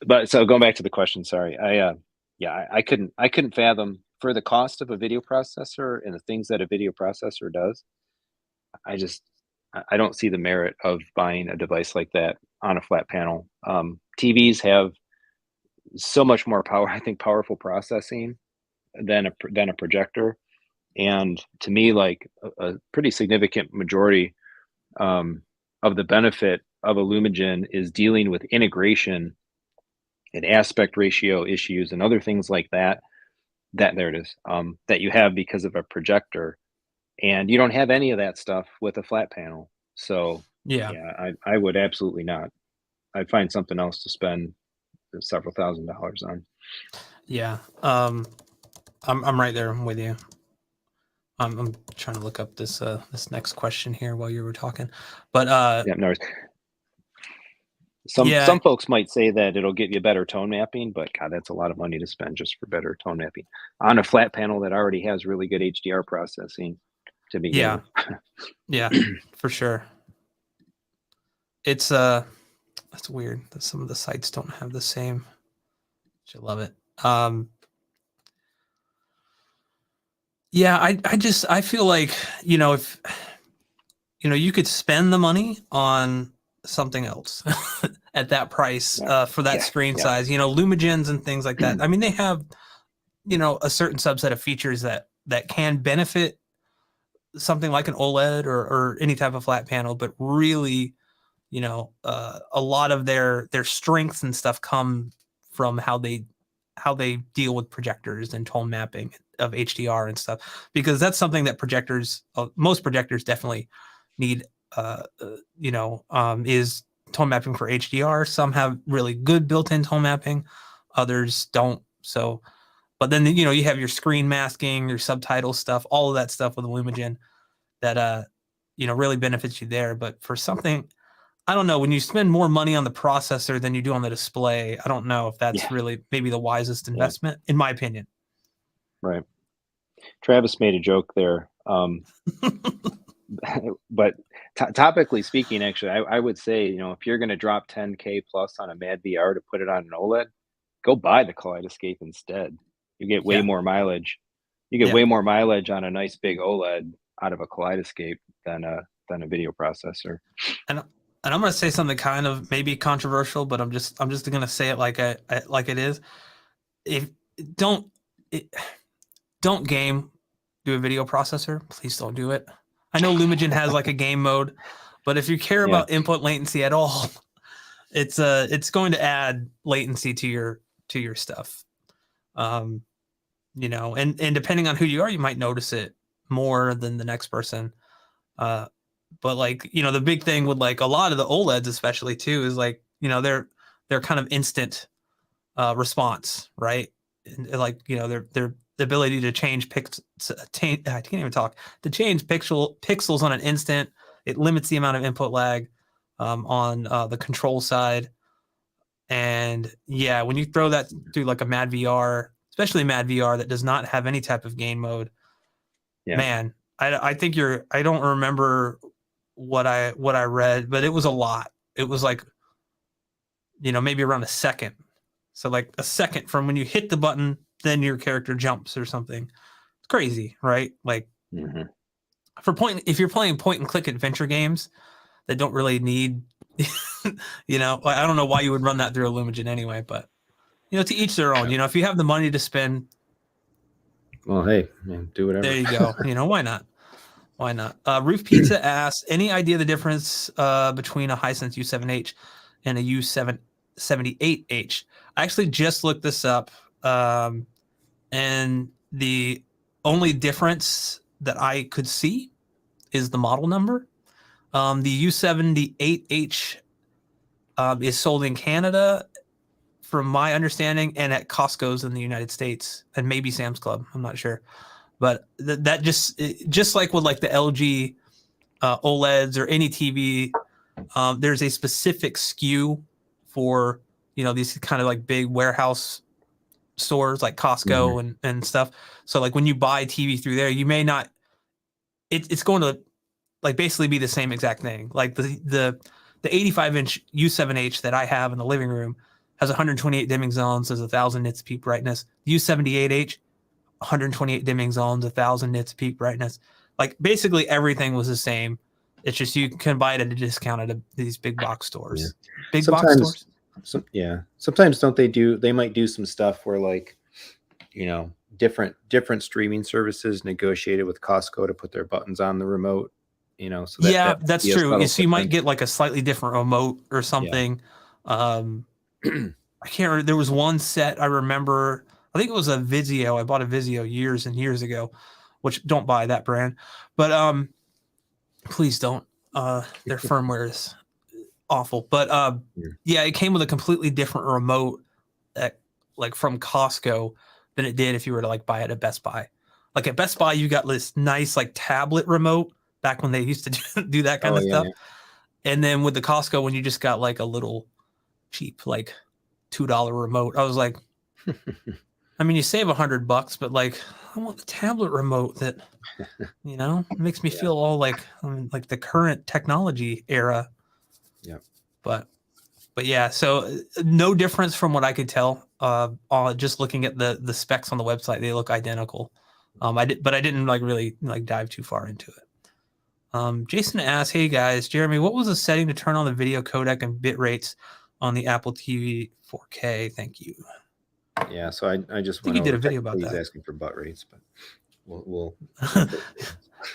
But so going back to the question, sorry. I couldn't fathom, for the cost of a video processor and the things that a video processor does, I don't see the merit of buying a device like that on a flat panel. TVs have so much more power, I think, powerful processing than a projector. And to me, like a pretty significant majority of the benefit of a Lumagen is dealing with integration and aspect ratio issues and other things like that. There it is. That you have because of a projector, and you don't have any of that stuff with a flat panel. So Yeah. yeah, I would absolutely not. I'd find something else to spend several $1,000s on. Yeah. I'm right there with you. I'm trying to look up this this next question here while you were talking, but Yeah, no worries. yeah, Some folks might say that it'll get you better tone mapping, but God, that's a lot of money to spend just for better tone mapping on a flat panel that already has really good HDR processing to begin yeah, with. yeah, for sure. It's that's weird that some of the sites don't have the same. I love it. Yeah, I feel like, if you could spend the money on something else at that price Yeah, for that yeah, screen yeah, size, Lumigens and things like that. I mean, they have, a certain subset of features that can benefit something like an OLED or any type of flat panel, but really, a lot of their strengths and stuff come from how they deal with projectors and tone mapping of HDR and stuff, because that's something that most projectors definitely need. Is tone mapping for HDR. Some have really good built-in tone mapping, others don't. So, but then you have your screen masking, your subtitle stuff, all of that stuff with Lumigen that really benefits you there. But for something, I don't know, when you spend more money on the processor than you do on the display, I don't know if that's yeah, really maybe the wisest yeah. investment, in my opinion. Right. Travis made a joke there. But topically speaking, actually, I would say, if you're going to drop 10K plus on a Mad VR to put it on an OLED, go buy the Kaleidescape instead. You get way Yeah, more mileage. You get yeah. way more mileage on a nice big OLED out of a Kaleidescape than a video processor. And I'm going to say something kind of maybe controversial, but I'm just going to say it like it is. If don't it, don't game do a video processor, please don't do it. I know Lumigen has like a game mode, but if you care Yeah, about input latency at all, it's going to add latency to your stuff. Um, and depending on who you are, you might notice it more than the next person. Uh, but like, the big thing with like a lot of the OLEDs, especially too, is like, they're kind of instant response, right? And like, their the ability to change I can't even talk, to change pixels on an instant. It limits the amount of input lag on the control side. And yeah, when you throw that through like a Mad VR, especially Mad VR that does not have any type of game mode, yeah, man, I think I don't remember what I read, but it was a lot. It was like, maybe around a second. So like a second from when you hit the button, then your character jumps or something. It's crazy, right? Like hmm if you're playing point and click adventure games that don't really need, I don't know why you would run that through a Lumigen anyway, but to each their own. If you have the money to spend, Well, hey, man, do whatever. there you go. Why not? Why not? Roof Pizza asks, any idea the difference between a Hisense U7H and a U778H? I actually just looked this up, and the only difference that I could see is the model number. The U78H is sold in Canada, from my understanding, and at Costco's in the United States, and maybe Sam's Club. I'm not sure, but that just like with like the LG OLEDs or any TV, there's a specific SKU for these kind of like big warehouse stores like Costco and stuff. So like when you buy TV through there, you may not. It's going to like basically be the same exact thing. Like the 85-inch U7H that I have in the living room has 128 dimming zones, has 1,000 nits peak brightness. U78H, 128 dimming zones, 1,000 nits peak brightness. Like basically everything was the same. It's just you can buy it at a discount at these big box stores. Yeah. Big box stores. Sometimes don't they might do some stuff where like, different streaming services negotiated with Costco to put their buttons on the remote, so that Yeah, that might that's be a true. subtle So you might difference. get like a slightly different remote or something. I can't remember. There was one set I remember. I think it was a Vizio. I bought a Vizio years and years ago, which don't buy that brand. But please don't. Their firmware is awful. But yeah, it came with a completely different remote like from Costco than it did if you were to like buy it at Best Buy. Like at Best Buy, you got this nice like tablet remote back when they used to do that kind of stuff. Yeah. And then with the Costco, when you just got like a little cheap like $2 remote, I was like, I mean, you save $100, but like I want the tablet remote that makes me feel all like like the current technology era. Yeah. But yeah, so no difference from what I could tell. Just looking at the specs on the website, they look identical. I didn't like really like dive too far into it. Jason asked, "Hey guys, Jeremy, what was the setting to turn on the video codec and bit rates on the Apple TV 4K? Thank you." Yeah, so I just think you did a video about that. He's asking for butt rates, but we'll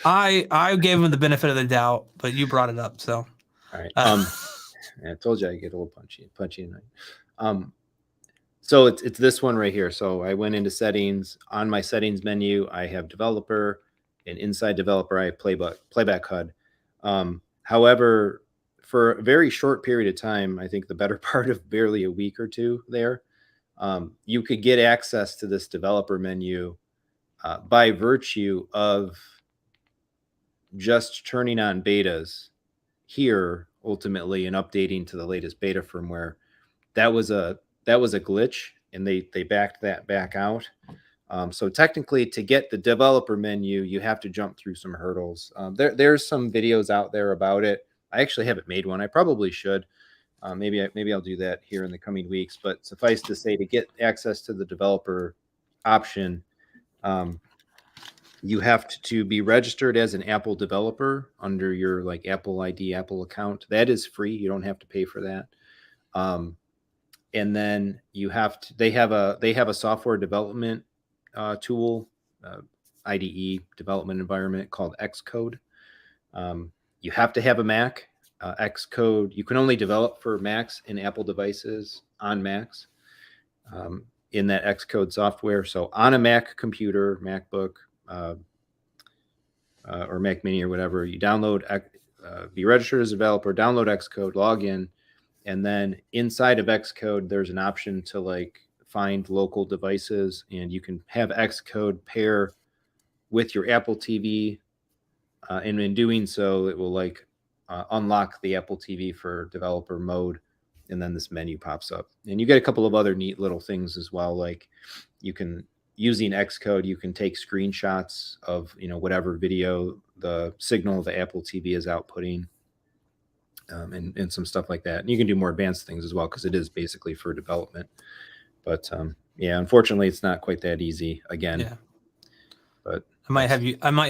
I gave him the benefit of the doubt, but you brought it up, so. All right. I told you I get a little punchy tonight. So it's this one right here. So I went into settings. On my settings menu, I have developer, and inside developer, I have playback HUD. However, for a very short period of time, I think the better part of barely a week or two there, you could get access to this developer menu by virtue of just turning on betas here ultimately and updating to the latest beta firmware. That was a glitch, and they backed that back out. So technically, to get the developer menu, you have to jump through some hurdles. There's some videos out there about it. I actually haven't made one. I probably should. Maybe I'll do that here in the coming weeks. But suffice to say, to get access to the developer option, you have to be registered as an Apple developer under your like Apple ID, Apple account. That is free. You don't have to pay for that. And then you have to. They have a software development tool, IDE development environment called Xcode. You have to have a Mac. Xcode, you can only develop for Macs and Apple devices on Macs in that Xcode software. So on a Mac computer, MacBook, or Mac Mini or whatever, you download, be registered as a developer, download Xcode, log in, and then inside of Xcode, there's an option to like find local devices, and you can have Xcode pair with your Apple TV, and in doing so, it will like unlock the Apple TV for developer mode, and then this menu pops up. And you get a couple of other neat little things as well, like you can, using Xcode, you can take screenshots of whatever video the signal the Apple TV is outputting, and some stuff like that. And you can do more advanced things as well because it is basically for development. But yeah, unfortunately, it's not quite that easy again. Yeah. But I might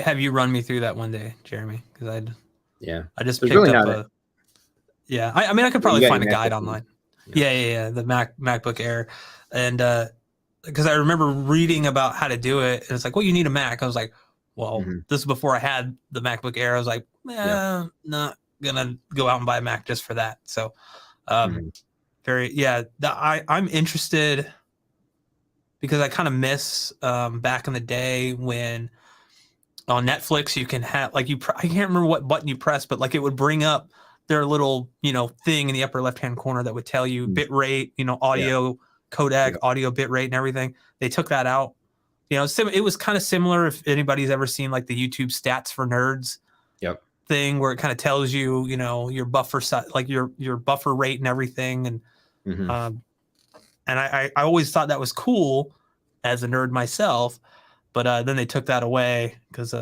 have you run me through that one day, Jeremy, because I just picked really up yeah. I mean, I could probably find a guide online. Yeah. The MacBook Air, and because I remember reading about how to do it, and it's like, well, you need a Mac. I was like, well, this is before I had the MacBook Air. I was like, not gonna go out and buy a Mac just for that. So, I'm interested because I kind of miss back in the day when on Netflix you can have like I can't remember what button you press, but like it would bring up their little thing in the upper left hand corner that would tell you bit rate, audio codec, audio bit rate, and everything. They took that out. It was kind of similar if anybody's ever seen like the YouTube Stats for Nerds thing, where it kind of tells you your buffer size, like your buffer rate and everything. And I always thought that was cool as a nerd myself. But then they took that away because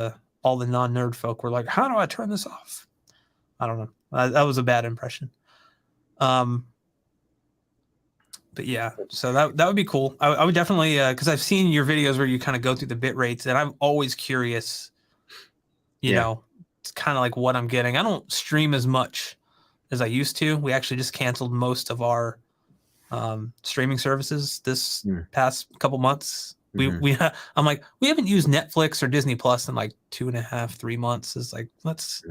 all the non-nerd folk were like, how do I turn this off? I don't know. That was a bad impression. But yeah, so that would be cool. I would definitely, because I've seen your videos where you kind of go through the bit rates, and I'm always curious, it's kind of like what I'm getting. I don't stream as much as I used to. We actually just canceled most of our streaming services this past couple months. I'm like, we haven't used Netflix or Disney Plus in like 2.5, 3 months. It's like, let's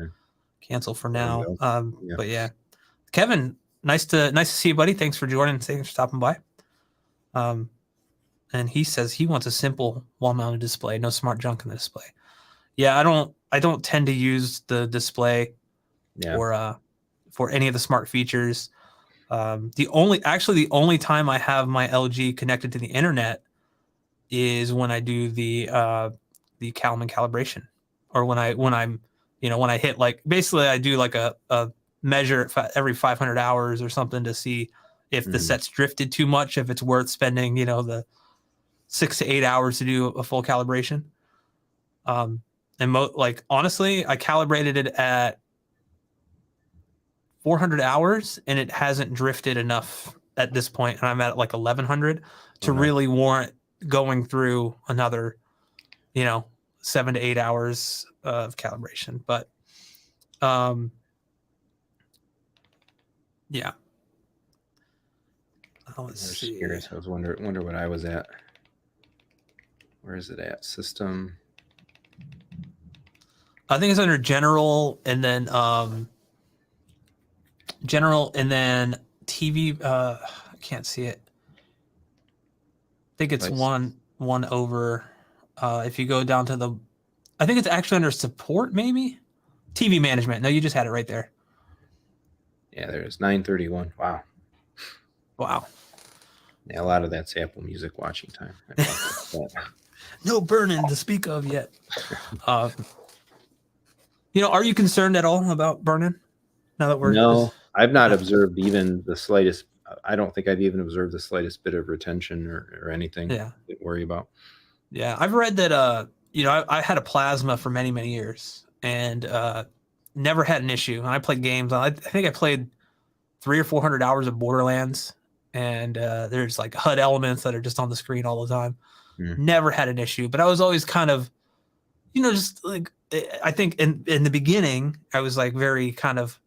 cancel for now. But yeah, Kevin, nice to see you, buddy. Thanks for joining. Thanks for stopping by. And he says he wants a simple wall-mounted display, no smart junk in the display. Yeah, I don't tend to use the display Yeah. For any of the smart features. The only time I have my LG connected to the internet is when I do the Kalman calibration, or when I hit, like, basically I do like a measure every 500 hours or something to see if the set's drifted too much, if it's worth spending, the 6 to 8 hours to do a full calibration. Like, honestly, I calibrated it at 400 hours and it hasn't drifted enough at this point, and I'm at like 1100 to really warrant going through another 7 to 8 hours of calibration. But yeah, let's see. Curious. I was wonder what I was at. Where is it at? System. I think it's under general, and then TV. I can't see it. I think it's one over. If you go down to I think it's actually under support, maybe TV management. No, you just had it right there. Yeah, there's 931. Wow. Yeah, a lot of that's Apple Music watching time. No burn-in to speak of yet. Are you concerned at all about burn-in? Now that we're I've not observed even the slightest. I don't think I've even observed the slightest bit of retention or anything. Yeah, to worry about. Yeah, I've read that. I had a plasma for many, many years and never had an issue. And I played games. I think I played 300 or 400 hours of Borderlands, and there's like HUD elements that are just on the screen all the time. Never had an issue, but I was always kind of, just like, I think in the beginning, I was like very kind of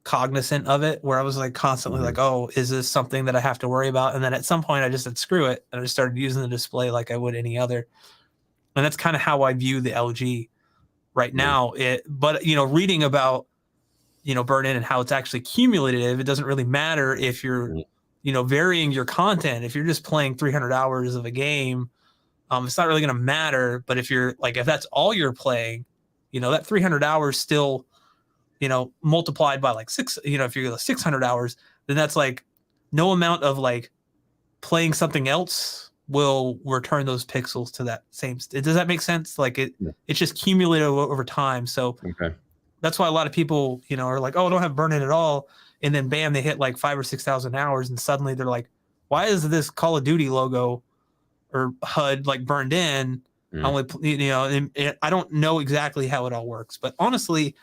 cognizant of it, where I was like constantly like, oh, is this something that I have to worry about? And then at some point I just said, screw it. And I just started using the display like I would any other. And that's kind of how I view the LG right now. But reading about, burn-in and how it's actually cumulative, it doesn't really matter if you're, varying your content. If you're just playing 300 hours of a game, it's not really going to matter. But if you're like, if that's all you're playing, that 300 hours still, multiplied by like 6, if you're 600 hours, then that's like no amount of like playing something else will return those pixels to that same. Does that make sense? Like it's just cumulative over time. So that's why a lot of people, are like, oh, I don't have burn-in at all. And then bam, they hit like 5,000 or 6,000 hours. And suddenly they're like, why is this Call of Duty logo or HUD like burned in? Only, and I don't know exactly how it all works, but honestly,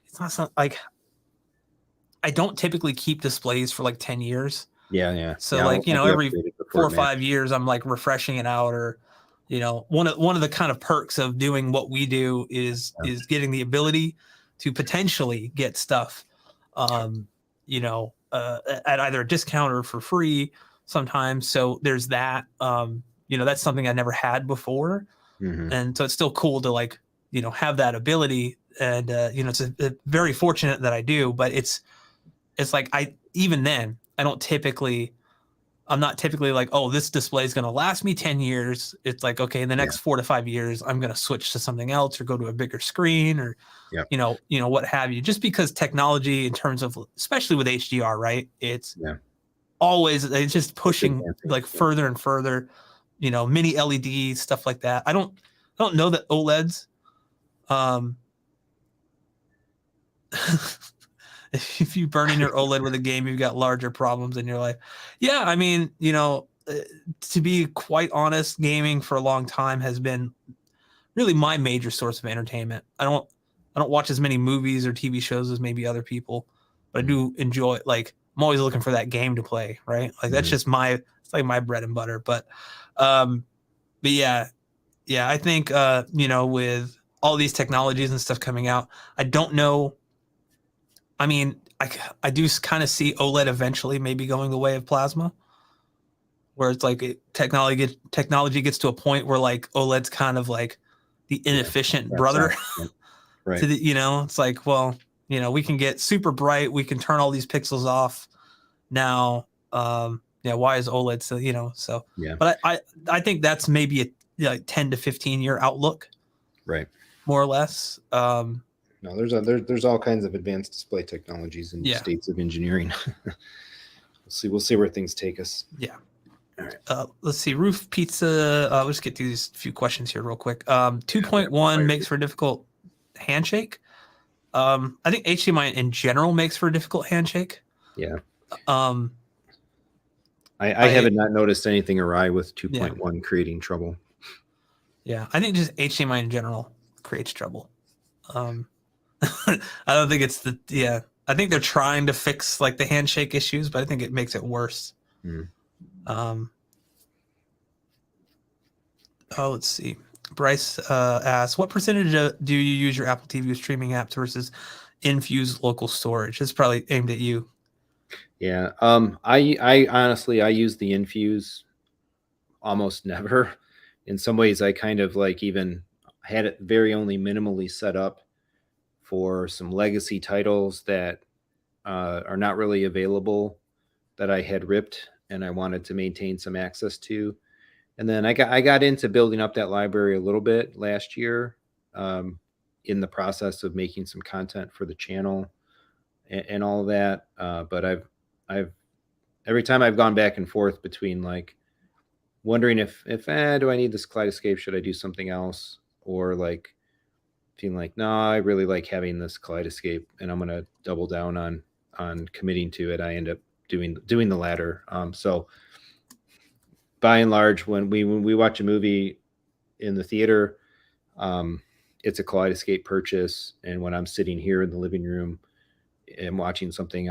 it's not like I don't typically keep displays for like 10 years. Yeah. So every 4 or 5 years, I'm like refreshing it out, or, one of the kind of perks of doing what we do is getting the ability to potentially get stuff, at either a discount or for free sometimes. So there's that, that's something I never had before. And so it's still cool to like, have that ability. And, it's very fortunate that I do, but it's like, I'm not typically like, oh, this display is going to last me 10 years. It's like, okay, in the next 4 to 5 years, I'm going to switch to something else or go to a bigger screen or, what have you, just because technology in terms of, especially with HDR, right. It's just pushing like further and further, mini LED stuff like that. I don't know that OLEDs, if you burn in your OLED with a game, you've got larger problems in your life. Yeah, I mean, to be quite honest, gaming for a long time has been really my major source of entertainment. I don't watch as many movies or TV shows as maybe other people, but I do enjoy it. Like, I'm always looking for that game to play, right? Like that's just it's like my bread and butter. But yeah, I think with all these technologies and stuff coming out, I don't know. I mean, I do kind of see OLED eventually maybe going the way of plasma, where it's like technology gets to a point where like OLED's kind of like the inefficient brother. Right. To the, it's like, well, we can get super bright, we can turn all these pixels off now. Why is OLED so, so yeah. But I think that's maybe a 10 to 15 year outlook, right, more or less. No, there's all kinds of advanced display technologies and states of engineering. We'll see where things take us. Yeah. All right. Let's see. Roof Pizza. Let's get through these few questions here real quick. 2.1 makes for a difficult handshake. I think HDMI in general makes for a difficult handshake. Yeah. I haven't not noticed anything awry with 2.1 creating trouble. Yeah, I think just HDMI in general creates trouble. I don't think it's I think they're trying to fix like the handshake issues, but I think it makes it worse. Let's see. Bryce asks, what percentage do you use your Apple TV streaming apps versus infused local storage? It's probably aimed at you. Yeah. I honestly, I use the infuse almost never. In some ways, I kind of like even had it very only minimally set up for some legacy titles that are not really available that I had ripped and I wanted to maintain some access to. And then I got into building up that library a little bit last year, in the process of making some content for the channel and all of that. But I've every time I've gone back and forth between like wondering if do I need this Kaleidescape? Should I do something else? Or like feeling like, no, I really like having this Kaleidescape and I'm gonna double down on committing to it. I end up doing the latter. So by and large, when we watch a movie in the theater, it's a Kaleidescape purchase. And when I'm sitting here in the living room and watching something,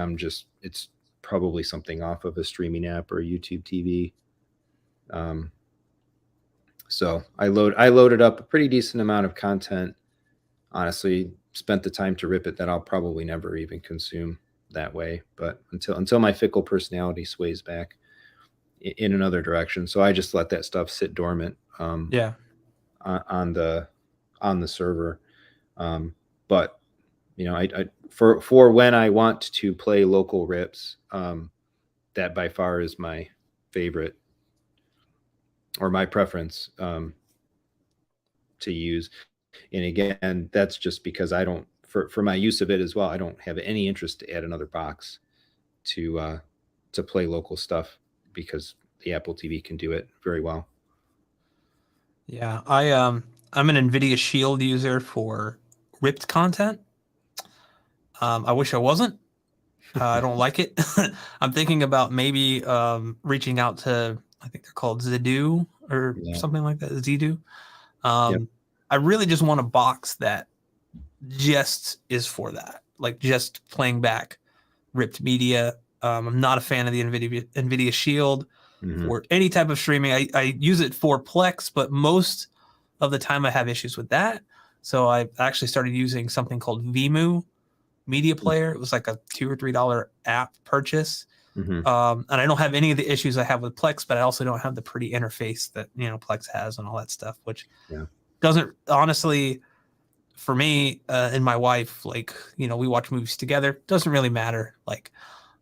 it's probably something off of a streaming app or a YouTube TV. So I loaded up a pretty decent amount of content. Honestly, spent the time to rip it that I'll probably never even consume that way. But until my fickle personality sways back in another direction, so I just let that stuff sit dormant. On the server. But you know, I for when I want to play local rips, that by far is my favorite or my preference to use. And again, that's just because I don't, for my use of it as well, I don't have any interest to add another box to play local stuff because the Apple TV can do it very well. Yeah, I'm an NVIDIA Shield user for ripped content. I wish I wasn't. I don't like it. I'm thinking about maybe reaching out to, I think they're called Zidu or something like that. Zidu. I really just want a box that just is for that, like just playing back ripped media. I'm not a fan of the NVIDIA Shield for any type of streaming. I use it for Plex, but most of the time I have issues with that. So I actually started using something called Vemu Media Player. It was like a $2 or $3 app purchase. And I don't have any of the issues I have with Plex, but I also don't have the pretty interface that, you know, Plex has and all that stuff, which doesn't, honestly, for me and my wife, like, you know, we watch movies together. Doesn't really matter. Like,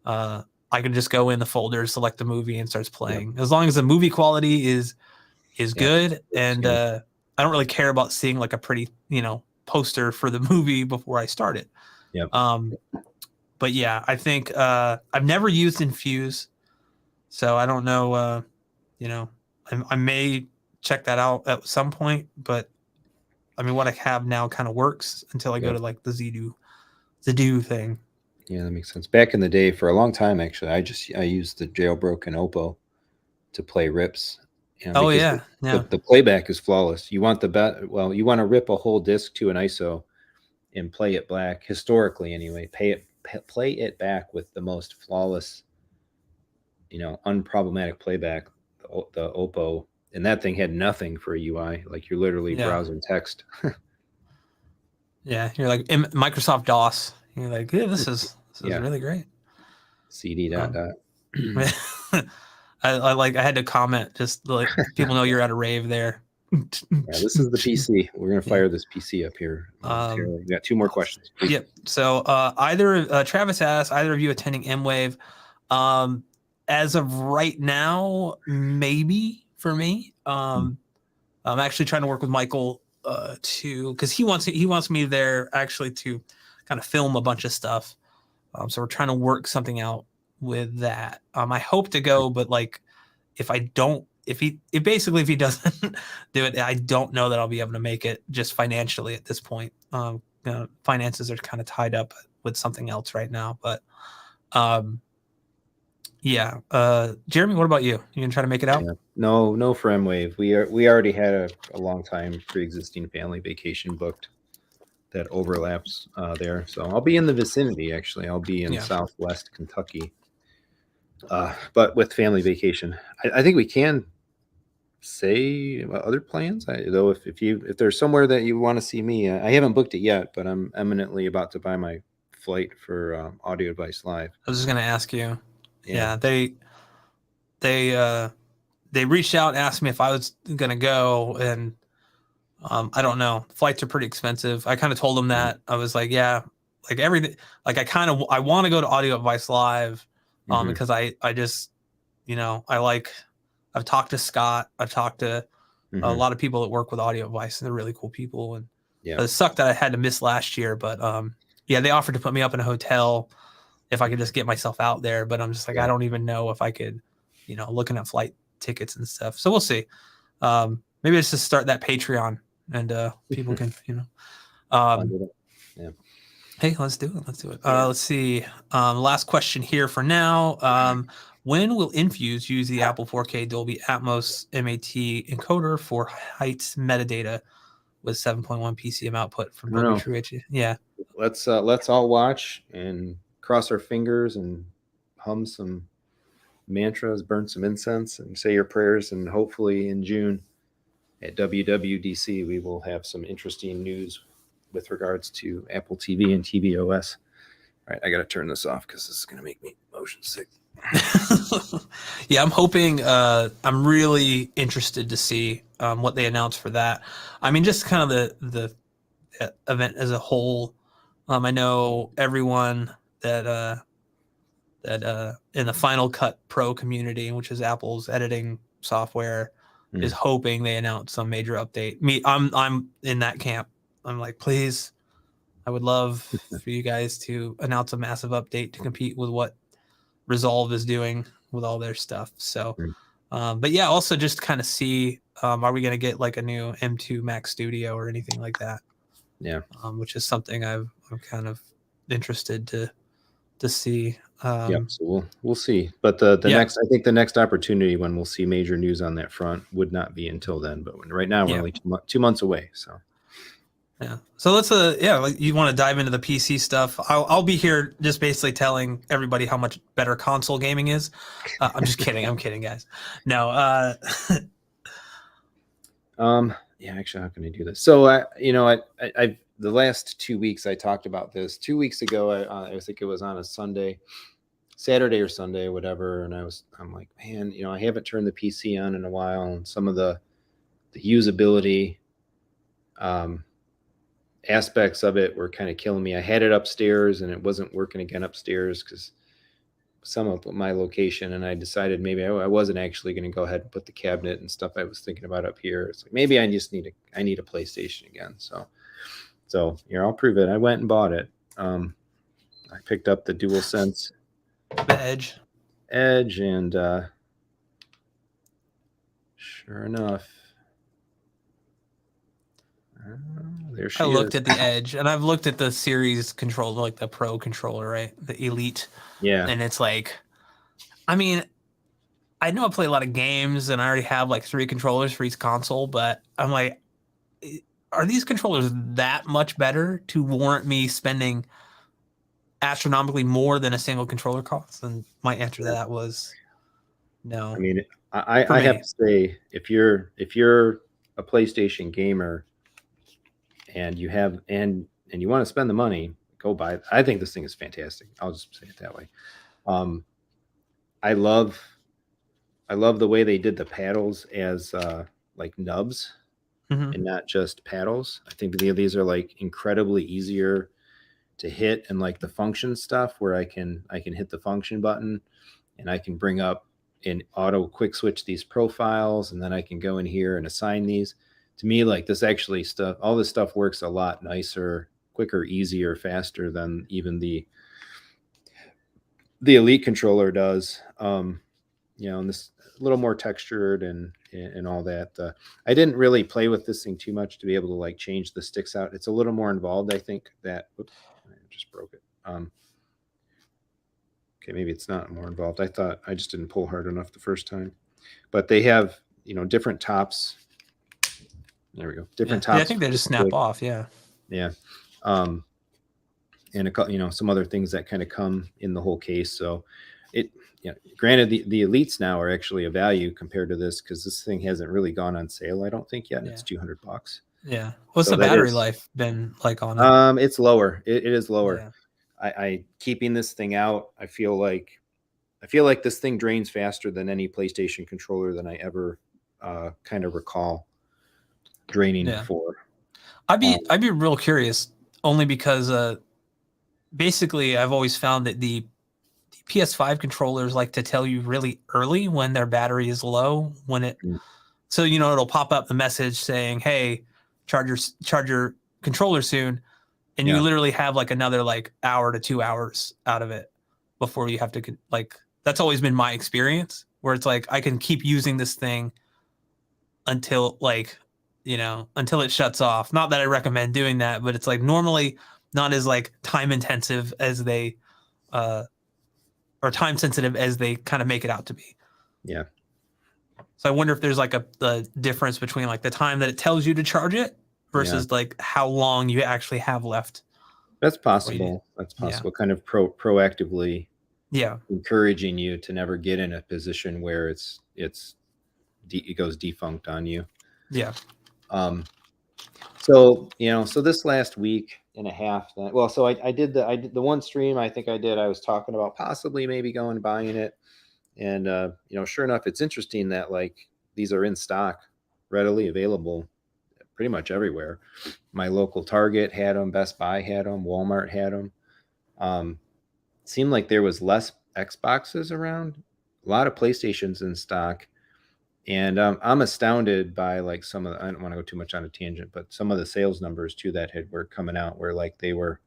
I can just go in the folder, select the movie, and starts playing. As long as the movie quality is good, and I don't really care about seeing like a pretty, you know, poster for the movie before I start it. But yeah, I think I've never used Infuse, so I don't know. You know, I may check that out at some point, but I mean, what I have now kind of works until I go to like the Zidu thing. Yeah, that makes sense. Back in the day, for a long time, actually, I used the jailbroken Oppo to play rips. You know, the playback is flawless. You want you want to rip a whole disc to an ISO and play it back, historically anyway. Play it back with the most flawless, you know, unproblematic playback. The Oppo, and that thing had nothing for a UI. Like you're literally browsing text. You're like in Microsoft DOS. You're like, yeah, this is really great. CD ... I had to comment just like people know you're at a rave there. This is the PC. We're gonna fire this PC up here. We got 2 more questions. Yep. So Travis asks, either of you attending M-Wave? As of right now, maybe for me. I'm actually trying to work with Michael to, because he wants me there actually to kind of film a bunch of stuff. So we're trying to work something out with that. I hope to go, but like if he doesn't do it, I don't know that I'll be able to make it just financially at this point. Finances are kind of tied up with something else right now, but yeah. Jaremy, what about you? You gonna try to make it out? Yeah. No for M-Wave. We already had a long time pre-existing family vacation booked that overlaps there. So I'll be in the vicinity, actually. I'll be in Southwest Kentucky. But with family vacation, I think we can say other plans. Though if there's somewhere that you want to see me, I haven't booked it yet, but I'm eminently about to buy my flight for Audio Advice Live. I was just gonna ask you. Yeah, they reached out and asked me if I was gonna go, and I don't know. Flights are pretty expensive. I kind of told them that. I was like, yeah, like everything. Like I want to go to Audio Advice Live, because I just, I've talked to Scott. I've talked to a lot of people that work with Audio Advice, and they're really cool people. And it sucked that I had to miss last year, but they offered to put me up in a hotel if I could just get myself out there. But I'm just like, I don't even know if I could, looking at flight tickets and stuff. So we'll see. Maybe it's just start that Patreon, and people can, Hey, let's do it. Let's see. Last question here for now. When will Infuse use the Apple 4K Dolby Atmos MAT encoder for height metadata with 7.1 PCM output from Dolby True HD? Yeah. Let's all watch and cross our fingers and hum some mantras, burn some incense, and say your prayers. And hopefully in June at WWDC, we will have some interesting news with regards to Apple TV and tvOS. All right, I got to turn this off because this is going to make me motion sick. Yeah, I'm hoping. I'm really interested to see what they announce for that. I mean, just kind of the event as a whole. I know everyone that in the Final Cut Pro community, which is Apple's editing software, is hoping they announce some major update. I'm in that camp. I'm like, please, I would love for you guys to announce a massive update to compete with what Resolve is doing with all their stuff. So, but yeah, also just kind of see, are we going to get like a new M2 Max Studio or anything like that? Yeah. Which is something I'm kind of interested to see. So we'll see. But the next opportunity when we'll see major news on that front would not be until then. But right now we're only 2 months away. So. Yeah. So let's like you want to dive into the PC stuff. I'll be here just basically telling everybody how much better console gaming is. I'm just kidding. I'm kidding, guys. No. Yeah, actually, how can I do this? So I the last 2 weeks I talked about this. 2 weeks ago, I think it was on a Saturday or Sunday, whatever, and I'm like, man, I haven't turned the PC on in a while, and some of the usability aspects of it were kind of killing me. I had it upstairs and it wasn't working again upstairs because some of my location, and I decided maybe I wasn't actually going to go ahead and put the cabinet and stuff I was thinking about up here. It's like maybe I just need a PlayStation again. So here, I'll prove it. I went and bought it. I picked up the DualSense Edge, and sure enough, there she is. I looked at the Edge, and I've looked at the series controller, like the Pro controller, right? The Elite. Yeah. And it's like, I mean, I know I play a lot of games, and I already have like 3 controllers for each console, but I'm like, are these controllers that much better to warrant me spending astronomically more than a single controller costs? And my answer to that was no. I mean, I have to say, if you're a PlayStation gamer and you want to spend the money, go buy it. I think this thing is fantastic. I'll just say it that way. I love the way they did the paddles as like nubs and not just paddles. I think these are like incredibly easier to hit, and like the function stuff where I can hit the function button and I can bring up and auto quick switch these profiles, and then I can go in here and assign these. to me, like this actually all this stuff works a lot nicer, quicker, easier, faster than even the Elite controller does. And this a little more textured and all that. I didn't really play with this thing too much to be able to like change the sticks out. It's a little more involved, I think. Oops, I just broke it. Okay, maybe it's not more involved. I thought I just didn't pull hard enough the first time. But they have, different tops. There we go. Different tops. Yeah, I think they just snap off. Yeah. Yeah. And some other things that kind of come in the whole case. So granted, the Elites now are actually a value compared to this because this thing hasn't really gone on sale, I don't think yet. And it's $200. Yeah. What's the battery life been like on it? It's lower. It is lower. Yeah. I keeping this thing out, I feel like this thing drains faster than any PlayStation controller than I ever kind of recall draining before. I'd be real curious, only because basically I've always found that the PS5 controllers like to tell you really early when their battery is low, so it'll pop up the message saying, hey, charge your controller soon, and you literally have like another like hour to 2 hours out of it before you have to that's always been my experience, where it's like I can keep using this thing until until it shuts off. Not that I recommend doing that, but it's like normally not as like time intensive as they or time sensitive as they kind of make it out to be. Yeah. So I wonder if there's like the difference between like the time that it tells you to charge it versus like how long you actually have left. That's possible. That's possible. Kind of proactively encouraging you to never get in a position where it goes defunct on you. Yeah. So this last week and a half, I did the one stream I was talking about possibly maybe going and buying it. And, sure enough, it's interesting that like these are in stock, readily available pretty much everywhere. My local Target had them, Best Buy had them, Walmart had them. Seemed like there was less Xboxes around, a lot of PlayStations in stock. And I'm astounded by like I don't want to go too much on a tangent, but some of the sales numbers too that were coming out where like they were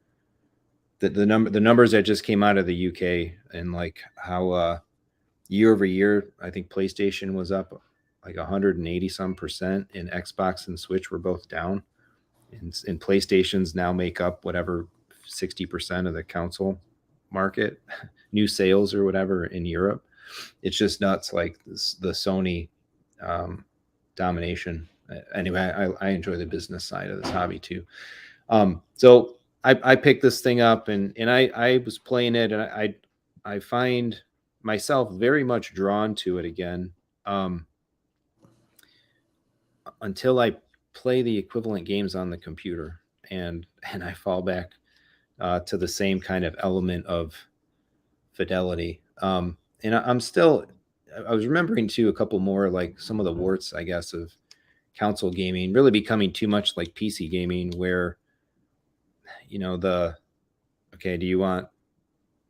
the numbers that just came out of the UK, and like how year over year, I think PlayStation was up like 180 some percent, and Xbox and Switch were both down. And PlayStations now make up whatever 60% of the console market, new sales or whatever in Europe. It's just nuts, like the Sony domination. Anyway, I enjoy the business side of this hobby too. So I picked this thing up and I was playing it, and I find myself very much drawn to it again until I play the equivalent games on the computer, and I fall back to the same kind of element of fidelity. And I was remembering too a couple more like some of the warts, I guess, of console gaming really becoming too much like PC gaming, where do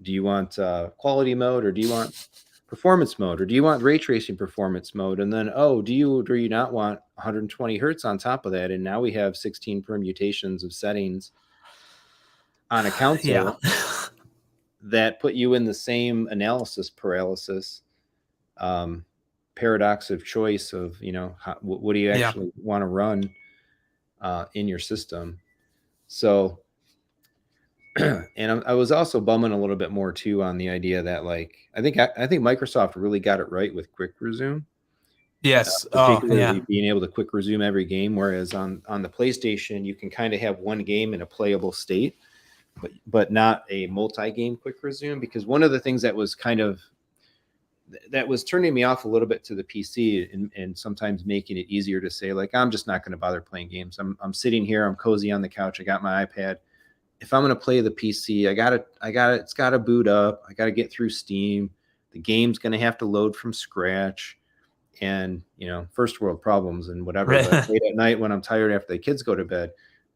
you want quality mode, or do you want performance mode, or do you want ray tracing performance mode, and then do you not want 120 hertz on top of that? And now we have 16 permutations of settings on a console that put you in the same analysis paralysis, paradox of choice of what do you actually want to run in your system. So and I was also bumming a little bit more too on the idea that like I think Microsoft really got it right with quick resume. Yes. Particularly being able to quick resume every game, whereas on the PlayStation you can kind of have one game in a playable state, but not a multi-game quick resume. Because one of the things that was turning me off a little bit to the PC and sometimes making it easier to say like I'm just not going to bother playing games. I'm sitting here, I'm cozy on the couch, I got my iPad. If I'm going to play the PC, it's got to boot up. I got to get through Steam. The game's going to have to load from scratch, and first world problems and whatever. Right. But late at night when I'm tired after the kids go to bed,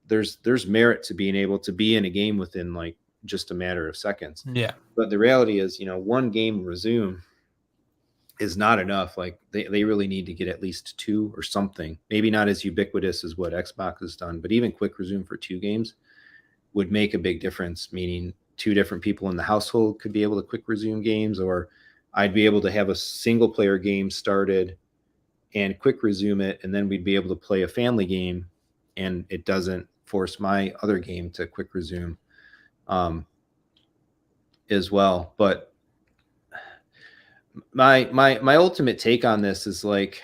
there's merit to being able to be in a game within like just a matter of seconds. Yeah. But the reality is, one game resume is not enough. Like they really need to get at least 2 or something. Maybe not as ubiquitous as what Xbox has done, but even quick resume for 2 games would make a big difference, meaning 2 different people in the household could be able to quick resume games, or I'd be able to have a single player game started and quick resume it, and then we'd be able to play a family game and it doesn't force my other game to quick resume as well. But my ultimate take on this is like,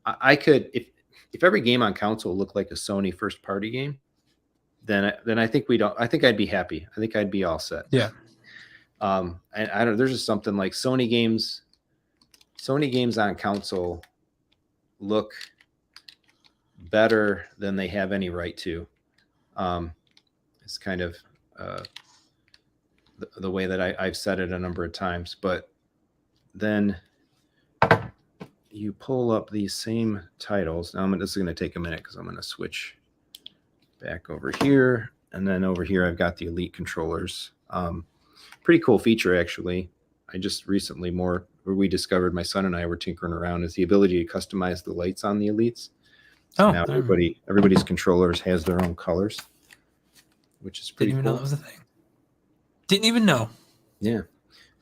I could, if every game on console looked like a Sony first party game, then I think I think I'd be happy. I think I'd be all set. Yeah. And I don't, there's just something like Sony games on console look better than they have any right to. It's kind of the way that I've said it a number of times. But then you pull up these same titles. Now this is going to take a minute because I'm going to switch back over here. And then over here, I've got the Elite controllers. Pretty cool feature, actually. I just recently we discovered, my son and I were tinkering around, is the ability to customize the lights on the Elites. So now everybody's controllers has their own colors, which is pretty Didn't even cool. know that was a thing. Didn't even know. Yeah.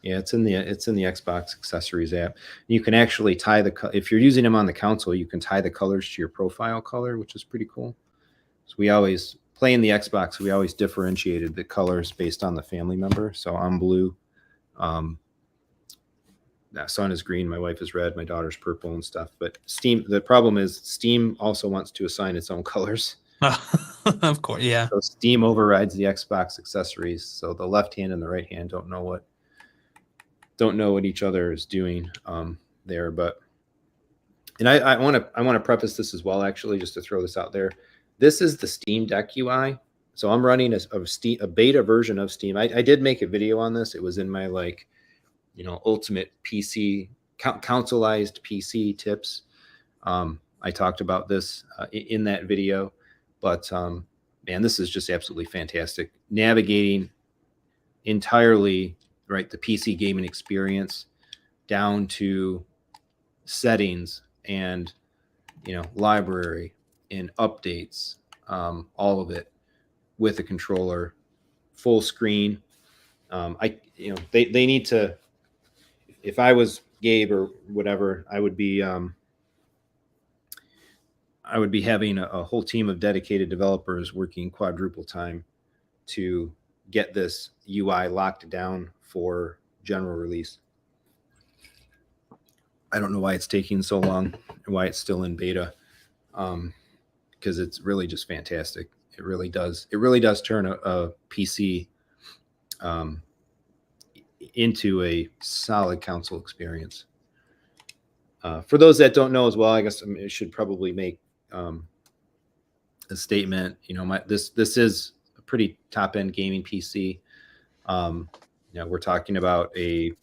Yeah, it's in the Xbox accessories app. You can actually tie if you're using them on the console, you can tie the colors to your profile color, which is pretty cool. So we always playing the Xbox, we always differentiated the colors based on the family member. So I'm blue. That son is green, my wife is red, my daughter's purple and stuff. But Steam, the problem is Steam also wants to assign its own colors. Of course, yeah. So Steam overrides the Xbox accessories. So the left hand and the right hand don't know what each other is doing there. But I want to preface this as well, actually, just to throw this out there. This is the Steam Deck UI. So I'm running a beta version of Steam. I did make a video on this. It was in my ultimate PC consoleized PC tips. I talked about this in that video, but man, this is just absolutely fantastic. Navigating entirely the PC gaming experience down to settings and library and updates, all of it with a controller, full screen. They need to. If I was Gabe or whatever, I would be having a whole team of dedicated developers working quadruple time to get this UI locked down for general release. I don't know why it's taking so long and why it's still in beta, because it's really just fantastic. It really does turn a PC into a solid console experience. For those that don't know as well, I guess I should probably make a statement. This is a pretty top-end gaming PC. We're talking about I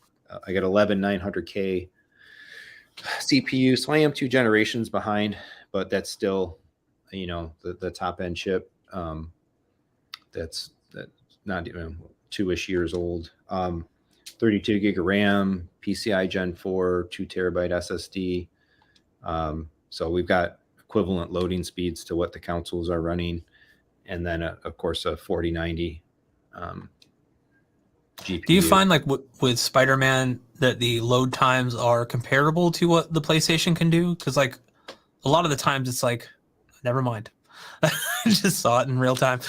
got 11900K CPU, so I am 2 generations behind, but that's still the top-end chip. That's not even 2-ish years old. 32 gig of RAM, PCI Gen 4, 2 terabyte SSD. So we've got equivalent loading speeds to what the consoles are running. And then, of course, a 4090 GPU. Do you find with Spider-Man that the load times are comparable to what the PlayStation can do? Because a lot of the times it's never mind. I just saw it in real time.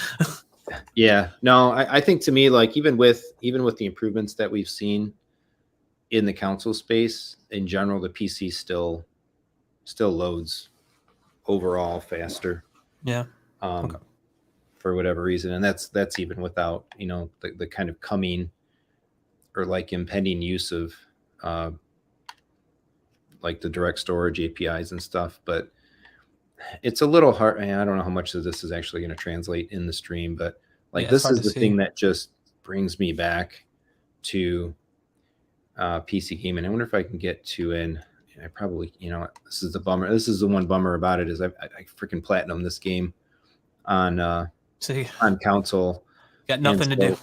Yeah, no, I think to me, even with the improvements that we've seen in the console space in general, the PC still loads overall faster. Yeah. For whatever reason, and that's even without the kind of coming or impending use of the direct storage APIs and stuff. But it's a little hard. I don't know how much of this is actually going to translate in the stream, but this is the thing that just brings me back to PC gaming. I wonder if I can get to I probably, this is the bummer. This is the one bummer about it is I freaking platinum this game on console. Got nothing to do.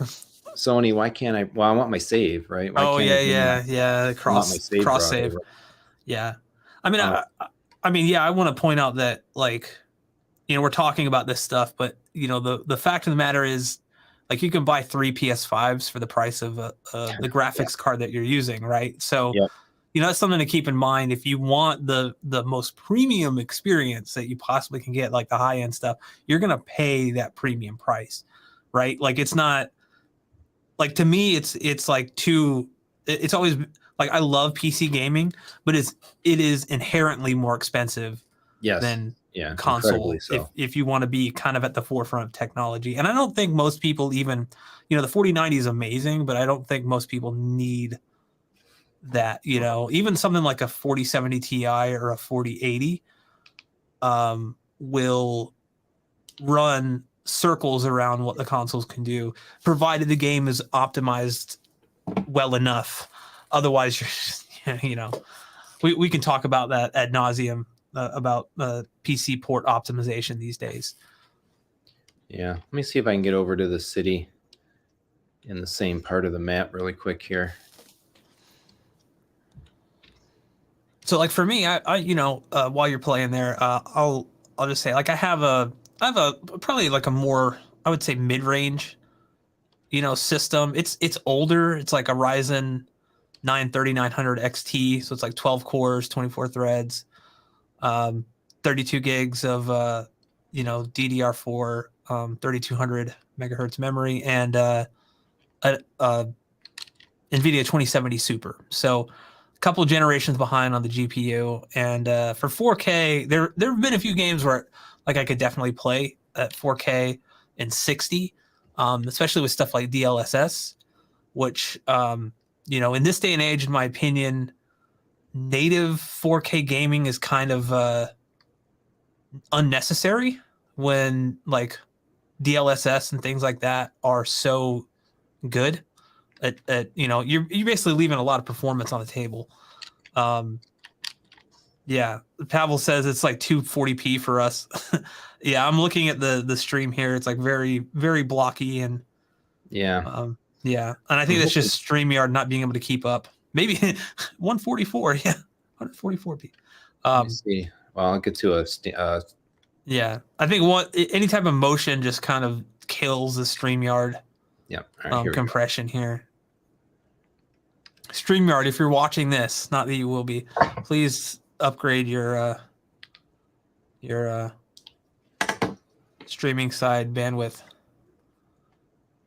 Sony, why can't I? Well, I want my save, right? Why Oh can't yeah, it give me yeah, my- yeah. I want my save Cross router, save. right? Yeah. I mean, I mean, yeah. I want to point out that like, you know, we're talking about this stuff, but you know, the fact of the matter is, like, you can buy 3 PS5s for the price of the graphics card that you're using, right? So, Yep. you know, that's something to keep in mind. If you want the most premium experience that you possibly can get, like the high end stuff, you're gonna pay that premium price, right? Like, it's not like, to me, it's like too. It's always like, I love PC gaming, but it is inherently more expensive Yes. than Yeah. console Incredibly so. if you want to be kind of at the forefront of technology. And I don't think most people even, you know, the 4090 is amazing, but I don't think most people need that. You know, even something like a 4070 Ti or a 4080 will run circles around what the consoles can do, provided the game is optimized well enough. Otherwise, you're just, you know, we can talk about that ad nauseum about PC port optimization these days. Yeah. Let me see if I can get over to the city in the same part of the map really quick here. So, like, for me, I you know, while you're playing there, I'll just say, like, I have a probably like a more, I would say, mid-range, you know, system. It's older. It's like a Ryzen 9 3900 XT, so it's like 12 cores, 24 threads, 32 gigs of you know, DDR4, 3200 megahertz memory, and a NVIDIA 2070 Super. So a couple generations behind on the GPU. And for 4K, there have been a few games where, like, I could definitely play at 4K and 60, especially with stuff like DLSS, which, you know, in this day and age, in my opinion, native 4K gaming is kind of unnecessary when, like, DLSS and things like that are so good. You know, you're basically leaving a lot of performance on the table. Yeah, Pavel says it's like 240p for us. Yeah, I'm looking at the stream here. It's like very, very blocky, and Yeah. yeah, and I think that's just StreamYard not being able to keep up. Maybe 144, yeah, 144p. Let me see. Well, I'll get to Yeah, I think any type of motion just kind of kills the StreamYard yeah. All right, here we go. compression here. StreamYard, if you're watching this, not that you will be, please upgrade your streaming side bandwidth.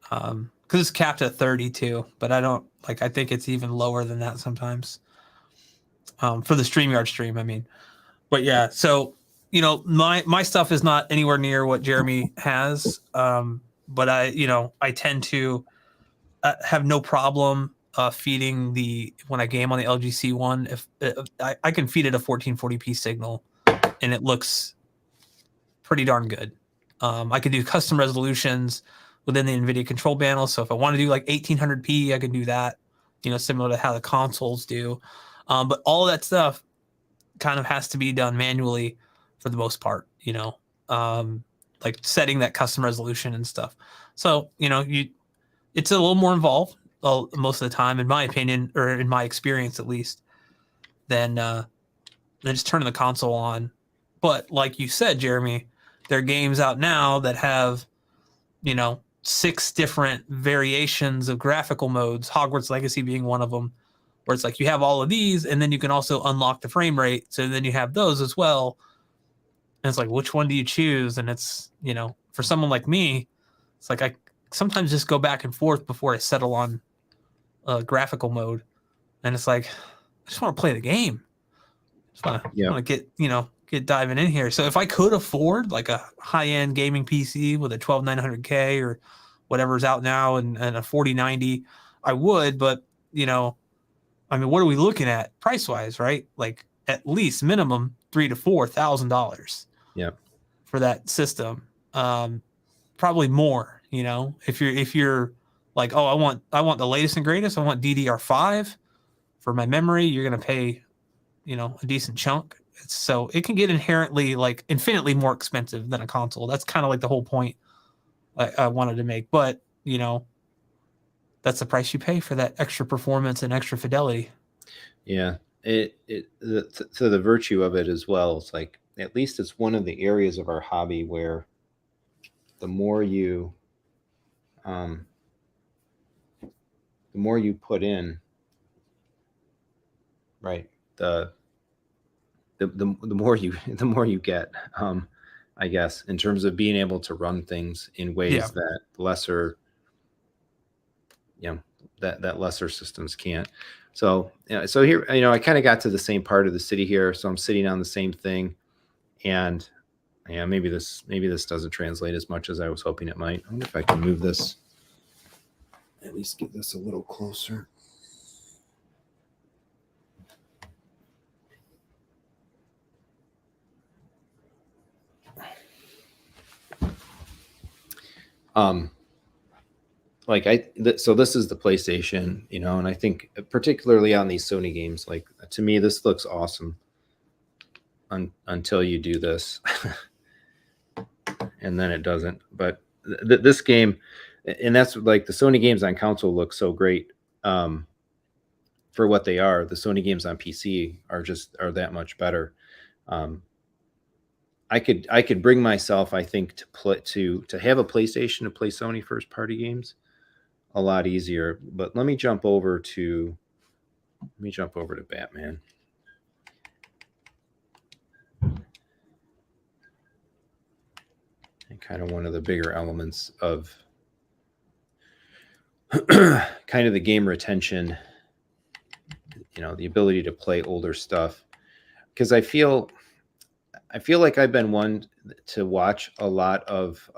Because it's capped at 32, but I think it's even lower than that sometimes. For the StreamYard stream, I mean. But yeah, so, you know, my stuff is not anywhere near what Jaremy has. But I tend to have no problem feeding when I game on the LGC one. If I can feed it a 1440p signal, and it looks pretty darn good. I can do custom resolutions within the NVIDIA control panel. So if I want to do like 1800p, I can do that, you know, similar to how the consoles do. But all of that stuff kind of has to be done manually for the most part, you know, like setting that custom resolution and stuff. So, you know, it's a little more involved most of the time, in my opinion, or in my experience at least, than just turning the console on. But like you said, Jaremy, there are games out now that have, you know, 6 different variations of graphical modes, Hogwarts Legacy being one of them, where it's like you have all of these, and then you can also unlock the frame rate. So then you have those as well. And it's like, which one do you choose? And it's, you know, for someone like me, it's like I sometimes just go back and forth before I settle on graphical mode. And it's like, I just want to play the game. I just want to get diving in here. So if I could afford like a high-end gaming PC with a 12900K or whatever's out now and a 4090, I would. But, you know, I mean, what are we looking at price-wise, right? Like at least minimum $3,000 to $4,000. Yeah. For that system. Probably more, you know, if you're like, oh, I want the latest and greatest. I want DDR5 for my memory. You're going to pay, you know, a decent chunk. So it can get inherently like infinitely more expensive than a console. That's kind of like the whole point I wanted to make. But, you know, that's the price you pay for that extra performance and extra fidelity. Yeah, so the virtue of it as well. It's like at least it's one of the areas of our hobby where the more you put in, right, the more you get, I guess, in terms of being able to run things in ways that lesser, that lesser systems can't. So, so here, I kind of got to the same part of the city here. So I'm sitting on the same thing, and maybe this doesn't translate as much as I was hoping it might. I wonder if I can move this, at least get this a little closer. So this is the PlayStation, and I think particularly on these Sony games, like to me, this looks awesome until you do this, and then it doesn't. But this game, and that's like the Sony games on console look so great for what they are. The Sony games on PC are that much better. I could bring myself, I think, to have a PlayStation to play Sony first party games a lot easier. But let me jump over to Batman. And kind of one of the bigger elements of kind of the game retention, the ability to play older stuff. Because I feel like I've been one to watch a lot of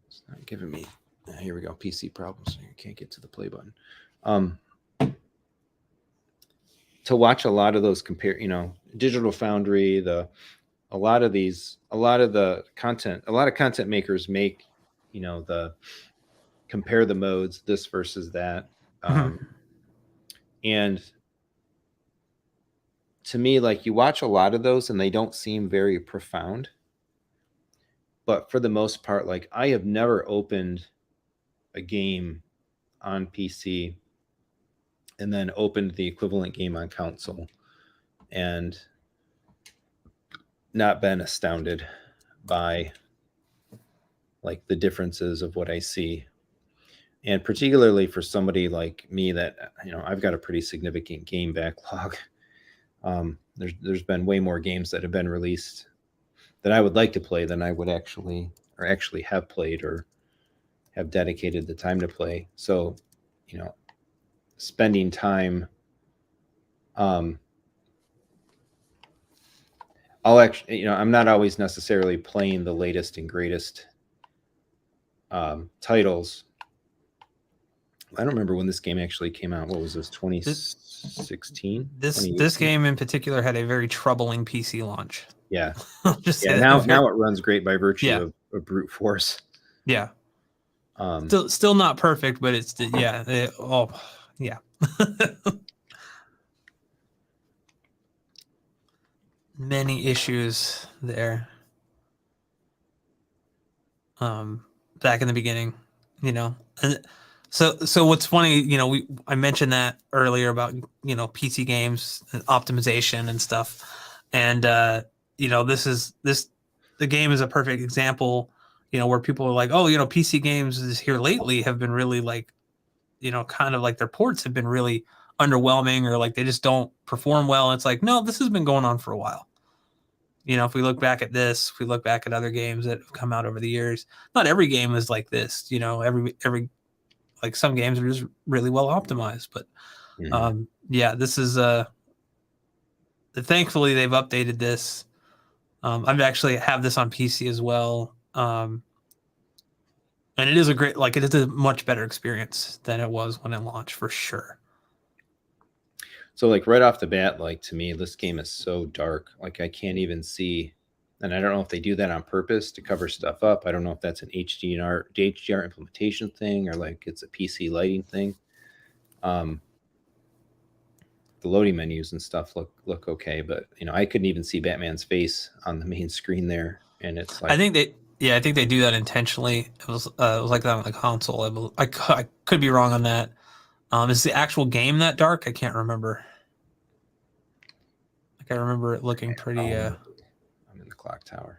it's not giving me, here we go, PC problems. I can't get to the play button. To watch a lot of those Digital Foundry, a lot of content makers make, compare the modes, this versus that. And to me, like, you watch a lot of those and they don't seem very profound. But for the most part, like, I have never opened a game on PC and then opened the equivalent game on console and not been astounded by like the differences of what I see. And particularly for somebody like me that, I've got a pretty significant game backlog. There's been way more games that have been released that I would like to play than I would actually have played or have dedicated the time to play. So, spending time, I'll actually, I'm not always necessarily playing the latest and greatest titles. I don't remember when this game actually came out. What was this, 2016? This game in particular had a very troubling PC launch. Yeah. Just now it runs great by virtue of brute force. Yeah. Still not perfect, but it's many issues there. Back in the beginning, and so what's funny, I mentioned that earlier about PC games and optimization and stuff, and the game is a perfect example, where people are like, oh, PC games here lately have been really like, kind of like their ports have been really underwhelming, or like they just don't perform well. And it's like, no, this has been going on for a while. If we look back at this, if we look back at other games that have come out over the years, not every game is like this. Every like some games are just really well optimized, but this is thankfully they've updated this. I've actually have this on PC as well. And it is it is a much better experience than it was when it launched, for sure. So like right off the bat, like to me, this game is so dark. Like I can't even see, and I don't know if they do that on purpose to cover stuff up. I don't know if that's an HDR implementation thing or like it's a PC lighting thing. The the loading menus and stuff look okay, but you know, I couldn't even see Batman's face on the main screen there, and it's like I think they do that intentionally. It was like that on the console. I could be wrong on that. Is the actual game that dark? I can't remember. Like I remember it looking pretty. I'm in the clock tower,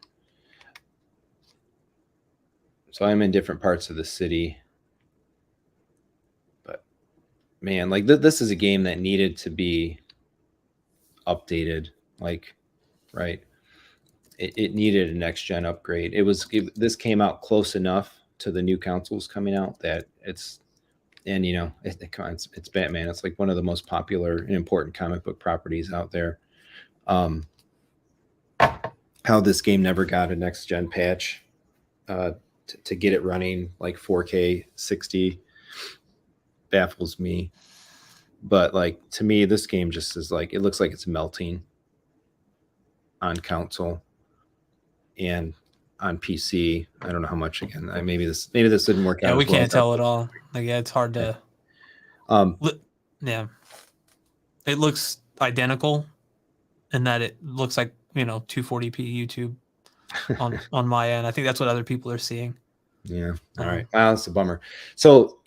so I'm in different parts of the city. But man, like this is a game that needed to be updated. Like, right? It needed a next gen upgrade. This came out close enough to the new consoles coming out that it's. And you know, it's Batman. It's like one of the most popular and important comic book properties out there. How this game never got a next gen patch to get it running like 4K 60 baffles me. But like to me, this game just is like, it looks like it's melting on console and on PC. I don't know how much again. Maybe this didn't work out. Yeah, we can't tell at all. Like, yeah, it's hard to. Yeah, it looks identical, in that it looks like 240p YouTube on my end. I think that's what other people are seeing. Yeah. All right. Wow, that's a bummer. So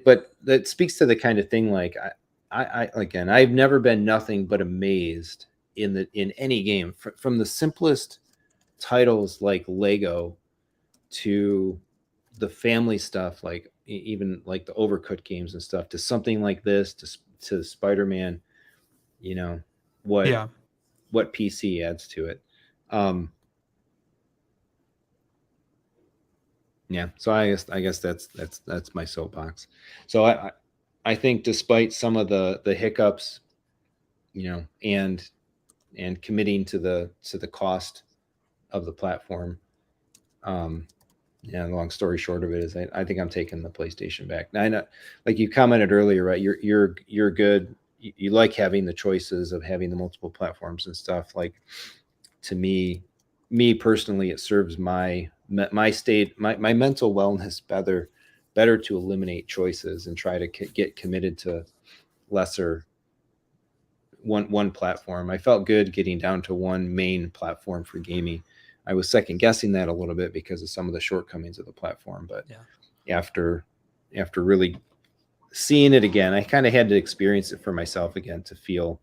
but it speaks to the kind of thing like I again, I've never been nothing but amazed in any game from the simplest titles like Lego to the family stuff, like even like the Overcooked games and stuff, to something like this, to Spider-Man, what PC adds to it. Yeah. So I guess that's my soapbox. So I think despite some of the hiccups, and committing to the cost of the platform, the long story short of it is I think I'm taking the PlayStation back. Now, I know, like you commented earlier, right? You're good. You like having the choices of having the multiple platforms and stuff. Like, to me personally, it serves my state, my mental wellness better to eliminate choices and try to get committed to lesser one platform. I felt good getting down to one main platform for gaming. I was second guessing that a little bit because of some of the shortcomings of the platform, but after really seeing it again, I kind of had to experience it for myself again to feel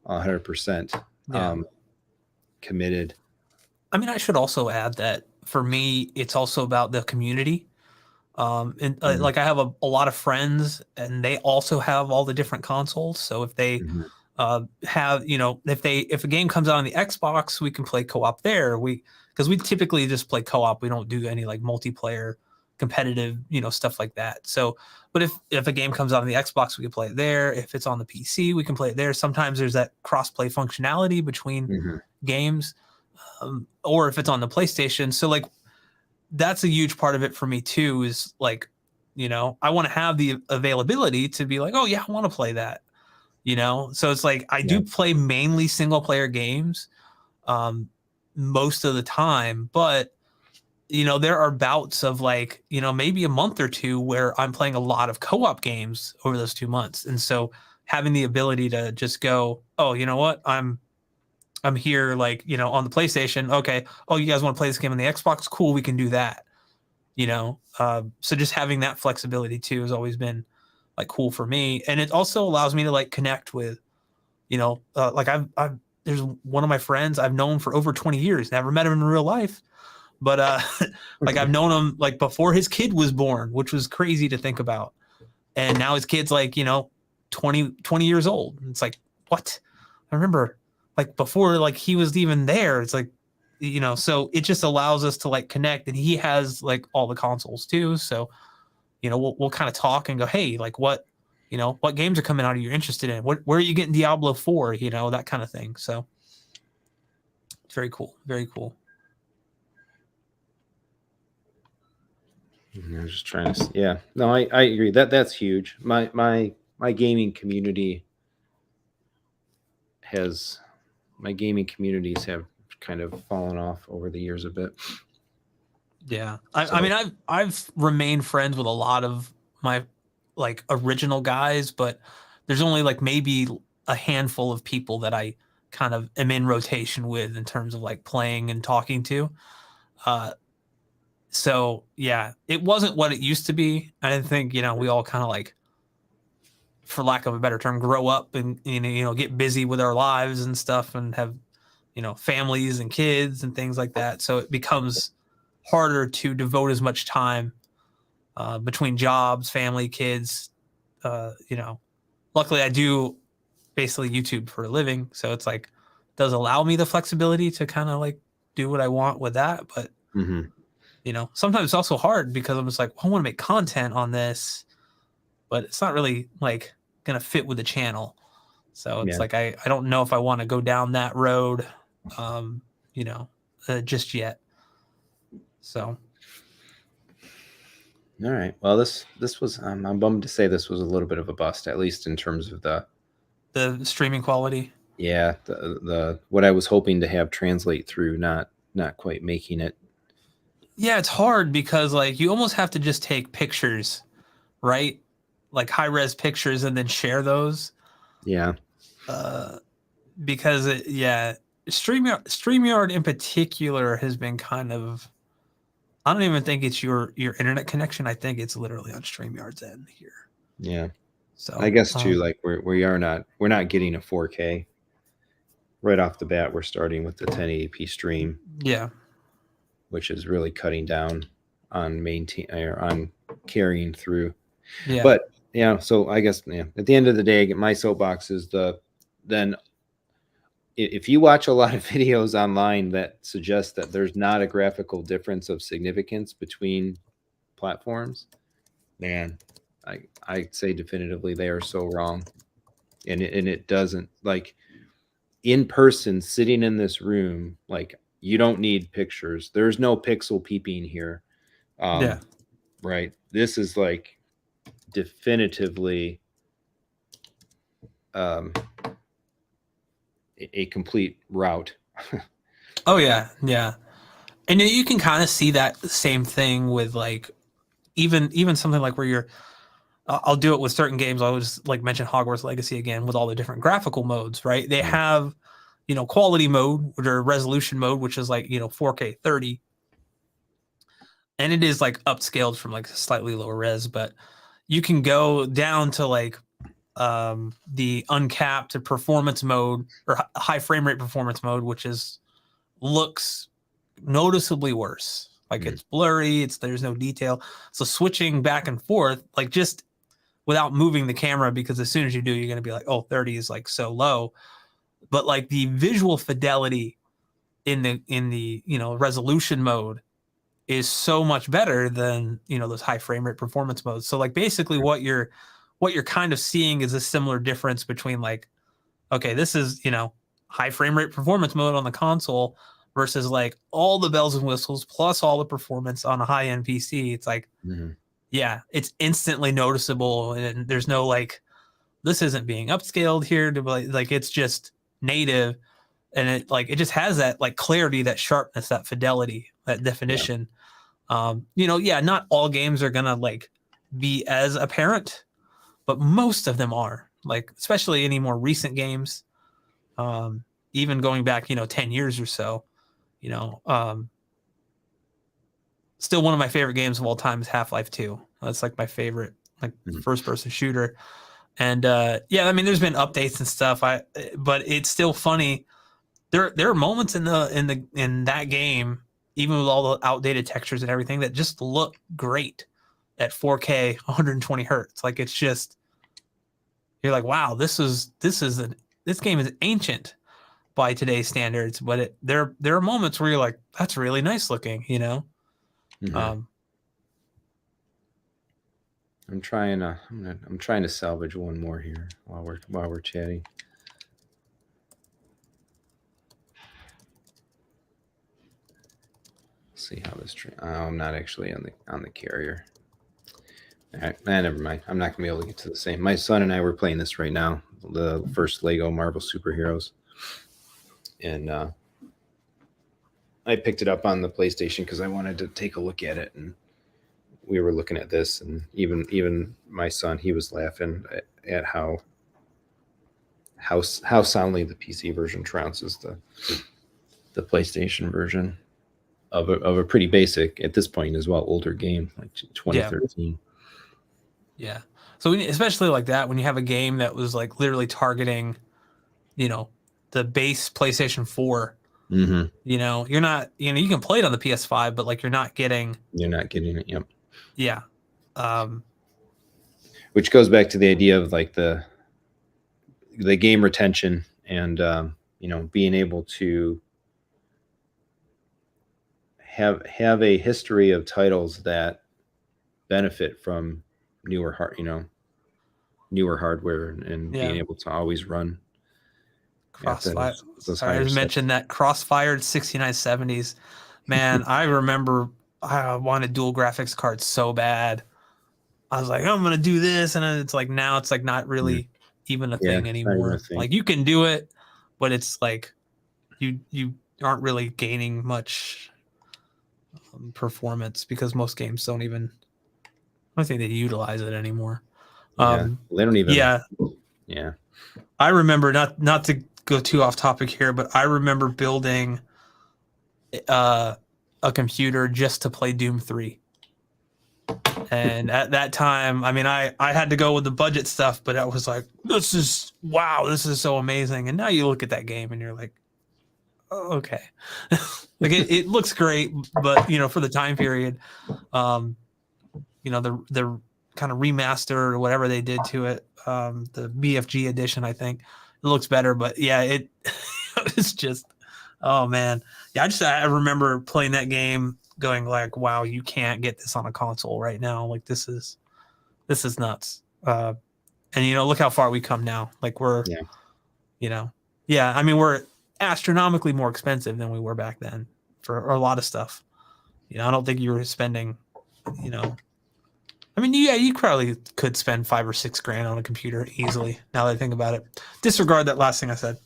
100% committed. I mean, I should also add that for me, it's also about the community. Like I have a lot of friends, and they also have all the different consoles. So if they have, if a game comes out on the Xbox, we can play co-op there. Because we typically just play co-op. We don't do any like multiplayer competitive, stuff like that. So, but if a game comes out on the Xbox, we can play it there. If it's on the PC, we can play it there. Sometimes there's that cross-play functionality between games, or if it's on the PlayStation. So like, that's a huge part of it for me too, is like, I want to have the availability to be like, oh yeah, I want to play that, so it's like, I do play mainly single player games most of the time, but there are bouts of like, maybe a month or two where I'm playing a lot of co-op games over those 2 months. And so having the ability to just go, oh, you know what, I'm here, like, on the PlayStation. Okay. Oh, you guys want to play this game on the Xbox? Cool. We can do that. So just having that flexibility too has always been like cool for me. And it also allows me to like connect with, like there's one of my friends I've known for over 20 years, never met him in real life, but like I've known him like before his kid was born, which was crazy to think about. And now his kid's like, 20 years old. And it's like, what? I remember like before, like he was even there. It's like, so it just allows us to like connect, and he has like all the consoles too. So, we'll kind of talk and go, hey, like what games are coming out you're interested in? Where are you getting Diablo 4? That kind of thing. So it's very cool. Very cool. I was just trying to, no, I agree that's huge. My gaming community my gaming communities have kind of fallen off over the years a bit. Yeah. I mean, I've remained friends with a lot of my like original guys, but there's only like maybe a handful of people that I kind of am in rotation with in terms of like playing and talking to. So yeah, it wasn't what it used to be. I didn't think, you know, we all kind of like, for lack of a better term, grow up and, you know, get busy with our lives and stuff and have, you know, families and kids and things like that. So it becomes harder to devote as much time between jobs, family, kids. You know, luckily I do basically YouTube for a living. So it's like, does allow me the flexibility to kind of like do what I want with that. But, you know, sometimes it's also hard because I'm just like, well, I want to make content on this, but it's not really like going to fit with the channel. So it's like, I don't know if I want to go down that road, you know, just yet. So. All right. Well, this was, I'm bummed to say this was a little bit of a bust, at least in terms of the streaming quality. Yeah. The what I was hoping to have translate through, not quite making it. Yeah. It's hard because like you almost have to just take pictures, right? Like high res pictures and then share those. Yeah. Because StreamYard in particular has been kind of, I don't even think it's your internet connection. I think it's literally on StreamYard's end here. Yeah. So I guess too, like we're not getting a 4K right off the bat. We're starting with the 1080p stream. Yeah. Which is really cutting down on on carrying through. Yeah. But yeah, so I guess at the end of the day, my soapbox is then if you watch a lot of videos online that suggest that there's not a graphical difference of significance between platforms, man, I say definitively they are so wrong. And it doesn't, like, in person, sitting in this room, like, you don't need pictures. There's no pixel peeping here. Yeah. Right. This is like definitively a complete route. Oh yeah. Yeah. And you can kind of see that same thing with like, even something like where I'll do it with certain games. I always like mention Hogwarts Legacy again with all the different graphical modes, right? They have, you know, quality mode or resolution mode, which is like, you know, 4K 30. And it is like upscaled from like slightly lower res, but you can go down to like the uncapped performance mode or high frame rate performance mode, which looks noticeably worse. Like it's blurry, there's no detail. So switching back and forth, like just without moving the camera, because as soon as you do, you're going to be like, oh, 30 is like so low. But like the visual fidelity in the you know, resolution mode is so much better than, you know, those high frame rate performance modes. So like basically what you're kind of seeing is a similar difference between like, okay, this is, you know, high frame rate performance mode on the console versus like all the bells and whistles plus all the performance on a high end PC. It's like, yeah, it's instantly noticeable, and there's no like, this isn't being upscaled here to like it's just native, and it just has that like clarity, that sharpness, that fidelity, that definition. You know, yeah, not all games are gonna like be as apparent, but most of them are, like, especially any more recent games, even going back, you know, 10 years or so, you know, still one of my favorite games of all time is Half-Life 2. That's like my favorite, like, first person shooter. And yeah, I mean, there's been updates and stuff. But it's still funny. There are moments in that game, even with all the outdated textures and everything, that just look great at 4K, 120 hertz. Like it's just, you're like, wow, this game is ancient by today's standards. But there are moments where you're like, that's really nice looking, you know. I'm trying to salvage one more here while we're chatting. See how this I'm not actually on the carrier. All right, never mind. I'm not gonna be able to get to the same. My son and I were playing this right now, the first Lego Marvel Superheroes, and I picked it up on the PlayStation because I wanted to take a look at it, and we were looking at this, and even my son, he was laughing at how how soundly the PC version trounces the PlayStation version of a pretty basic, at this point as well, older game, like 2013. Yeah. So especially like that, when you have a game that was like literally targeting, the base PlayStation 4, Mm-hmm. you're not, you can play it on the PS5, but like you're not getting it. Yep. Yeah. Which goes back to the idea of like the game retention and being able to have a history of titles that benefit from newer hardware and being able to always run Crossfire. those I higher just mentioned that cross-fired 6970s. Man, I remember I wanted dual graphics cards so bad. I was like, I'm gonna do this, and then it's like now it's like not really even a thing anymore. Like you can do it, but it's like you aren't really gaining much performance because most games don't even. I don't think they utilize it anymore. They don't even. Yeah. I remember not to go too off topic here, but I remember building a computer just to play Doom 3. And at that time, I mean, I had to go with the budget stuff, but I was like, this is so amazing. And now you look at that game and you're like, oh, okay. Like it looks great, but for the time period, the kind of remaster or whatever they did to it, the BFG edition, I think it looks better, but yeah, it's just, oh man. Yeah. I remember playing that game going like, wow, you can't get this on a console right now. Like this is nuts. And look how far we come now. Like we're, I mean, we're astronomically more expensive than we were back then for a lot of stuff. I don't think you were spending, I mean, yeah, you probably could spend $5 or $6 grand on a computer easily. Now that I think about it, disregard that last thing I said.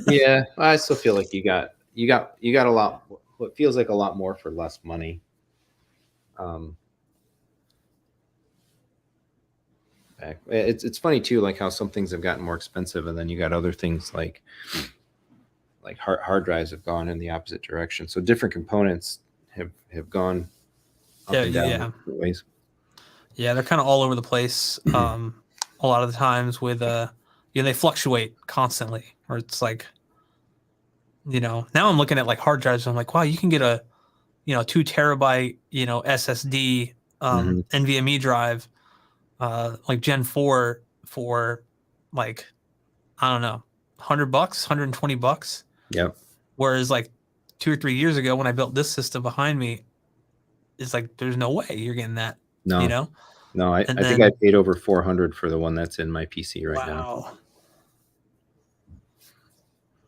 Yeah, I still feel like you got a lot. What feels like a lot more for less money. It's funny too, like how some things have gotten more expensive, and then you got other things like hard drives have gone in the opposite direction. So different components have gone up and down in different ways. Yeah, they're kind of all over the place. A lot of the times with they fluctuate constantly, or it's like, now I'm looking at like hard drives. And I'm like, wow, you can get a, 2 terabyte, SSD, NVMe drive, like Gen 4 for like, I don't know, $100, $120. Yep. Whereas like 2 or 3 years ago when I built this system behind me, it's like, there's no way you're getting that. No, no, I think I paid over $400 for the one that's in my PC right now.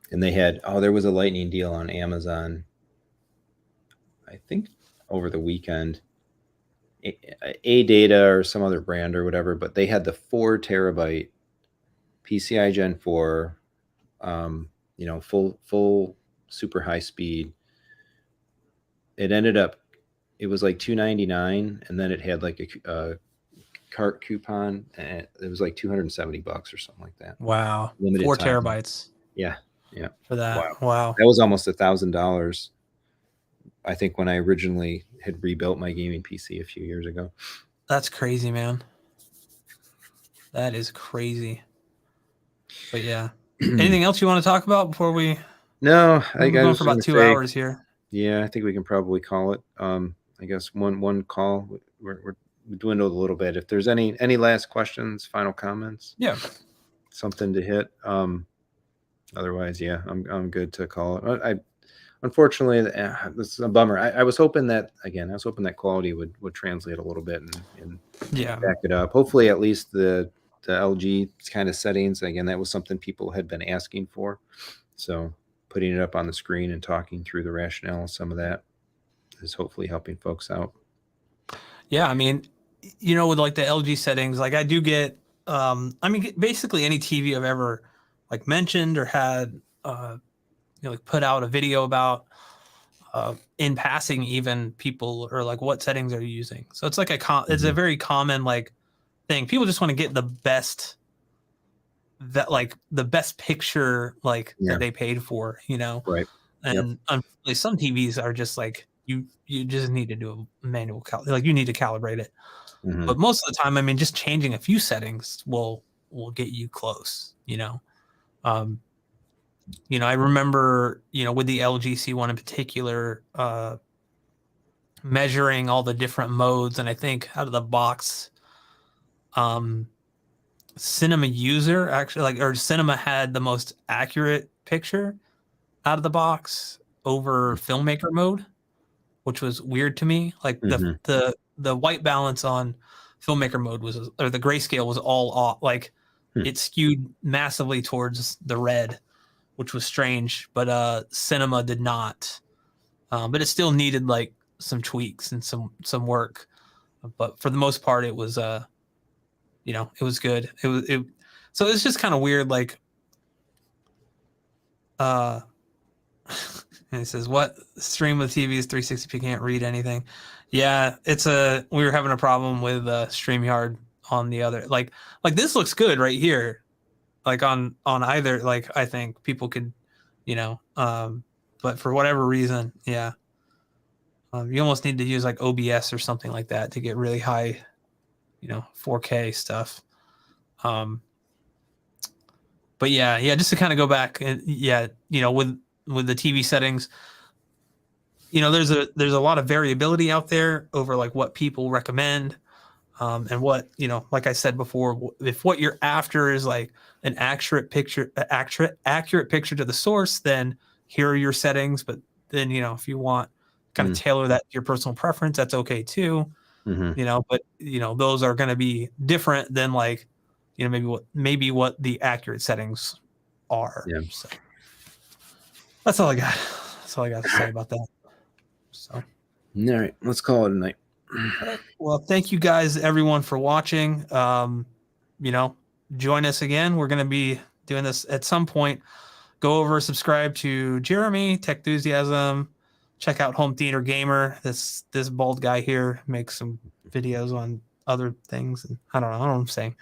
And they had, there was a lightning deal on Amazon, I think over the weekend, A-Data or some other brand or whatever, but they had the 4 terabyte PCI Gen 4, full super high speed. It was like $299, and then it had like a cart coupon, and it was like $270 or something like that. Wow. Limited 4 time. terabytes. Yeah. For that. Wow. That was almost $1,000. I think when I originally had rebuilt my gaming PC a few years ago. That's crazy, man. That is crazy. But yeah. Anything else you want to talk about before we? No, we're going for about 2 hours here. Yeah, I think we can probably call it. I guess one call. We're dwindled a little bit. If there's any last questions, final comments. Yeah. Something to hit. Otherwise, yeah, I'm good to call it. Unfortunately, this is a bummer. I was hoping that quality would translate a little bit and back it up. Hopefully, at least the LG kind of settings. Again, that was something people had been asking for. So putting it up on the screen and talking through the rationale, some of that is hopefully helping folks out. Yeah, I mean, with like the LG settings, like I do get, basically any TV I've ever like mentioned or had, like put out a video about, in passing, even people are like, what settings are you using? So it's like it's a very common like thing. People just want to get the best that like the best picture like Yeah. that they paid for, you know. Right. And unfortunately, some TVs are just like you just need to do a manual like you need to calibrate it. Mhm. But most of the time, I mean, just changing a few settings will get you close, you know. You know, I remember, you know, with the LGC one in particular, measuring all the different modes, and I think out of the box, Cinema User actually like, or Cinema had the most accurate picture out of the box over filmmaker mode, which was weird to me. Like Mhm. the white balance on filmmaker mode was, or the grayscale was all off. Like it skewed massively towards the red, which was strange. But Cinema did not. But it still needed like some tweaks and some work. But for the most part, it was you know, it was good. So it's just kind of weird, like and it says, what stream with TV is 360p, can't read anything. Yeah, we were having a problem with StreamYard on the other, like this looks good right here, like on either, like I think people could, you know, but for whatever reason, yeah, you almost need to use like OBS or something like that to get really high, you know, 4K stuff. But yeah, just to kind of go back, and yeah, you know, with the TV settings, you know, there's a lot of variability out there over like what people recommend, and what, you know, like I said before, if what you're after is like an accurate picture to the source, then here are your settings. But then, you know, if you want kind of tailor that to your personal preference, that's okay too. You know, but you know, those are going to be different than like, you know, maybe what the accurate settings are. Yeah. So that's all I got. That's all I got to say about that. So, All right, let's call it a night. all right. Well, thank you guys, everyone, for watching. You know, join us again. We're going to be doing this at some point. Go over, subscribe to Jaremy, Techthusiasm. Check out Home Theater Gamer. This bald guy here makes some videos on other things, and I don't know what I'm saying,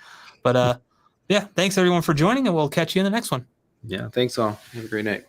but yeah, thanks everyone for joining, and we'll catch you in the next one. Yeah, thanks all. Have a great night.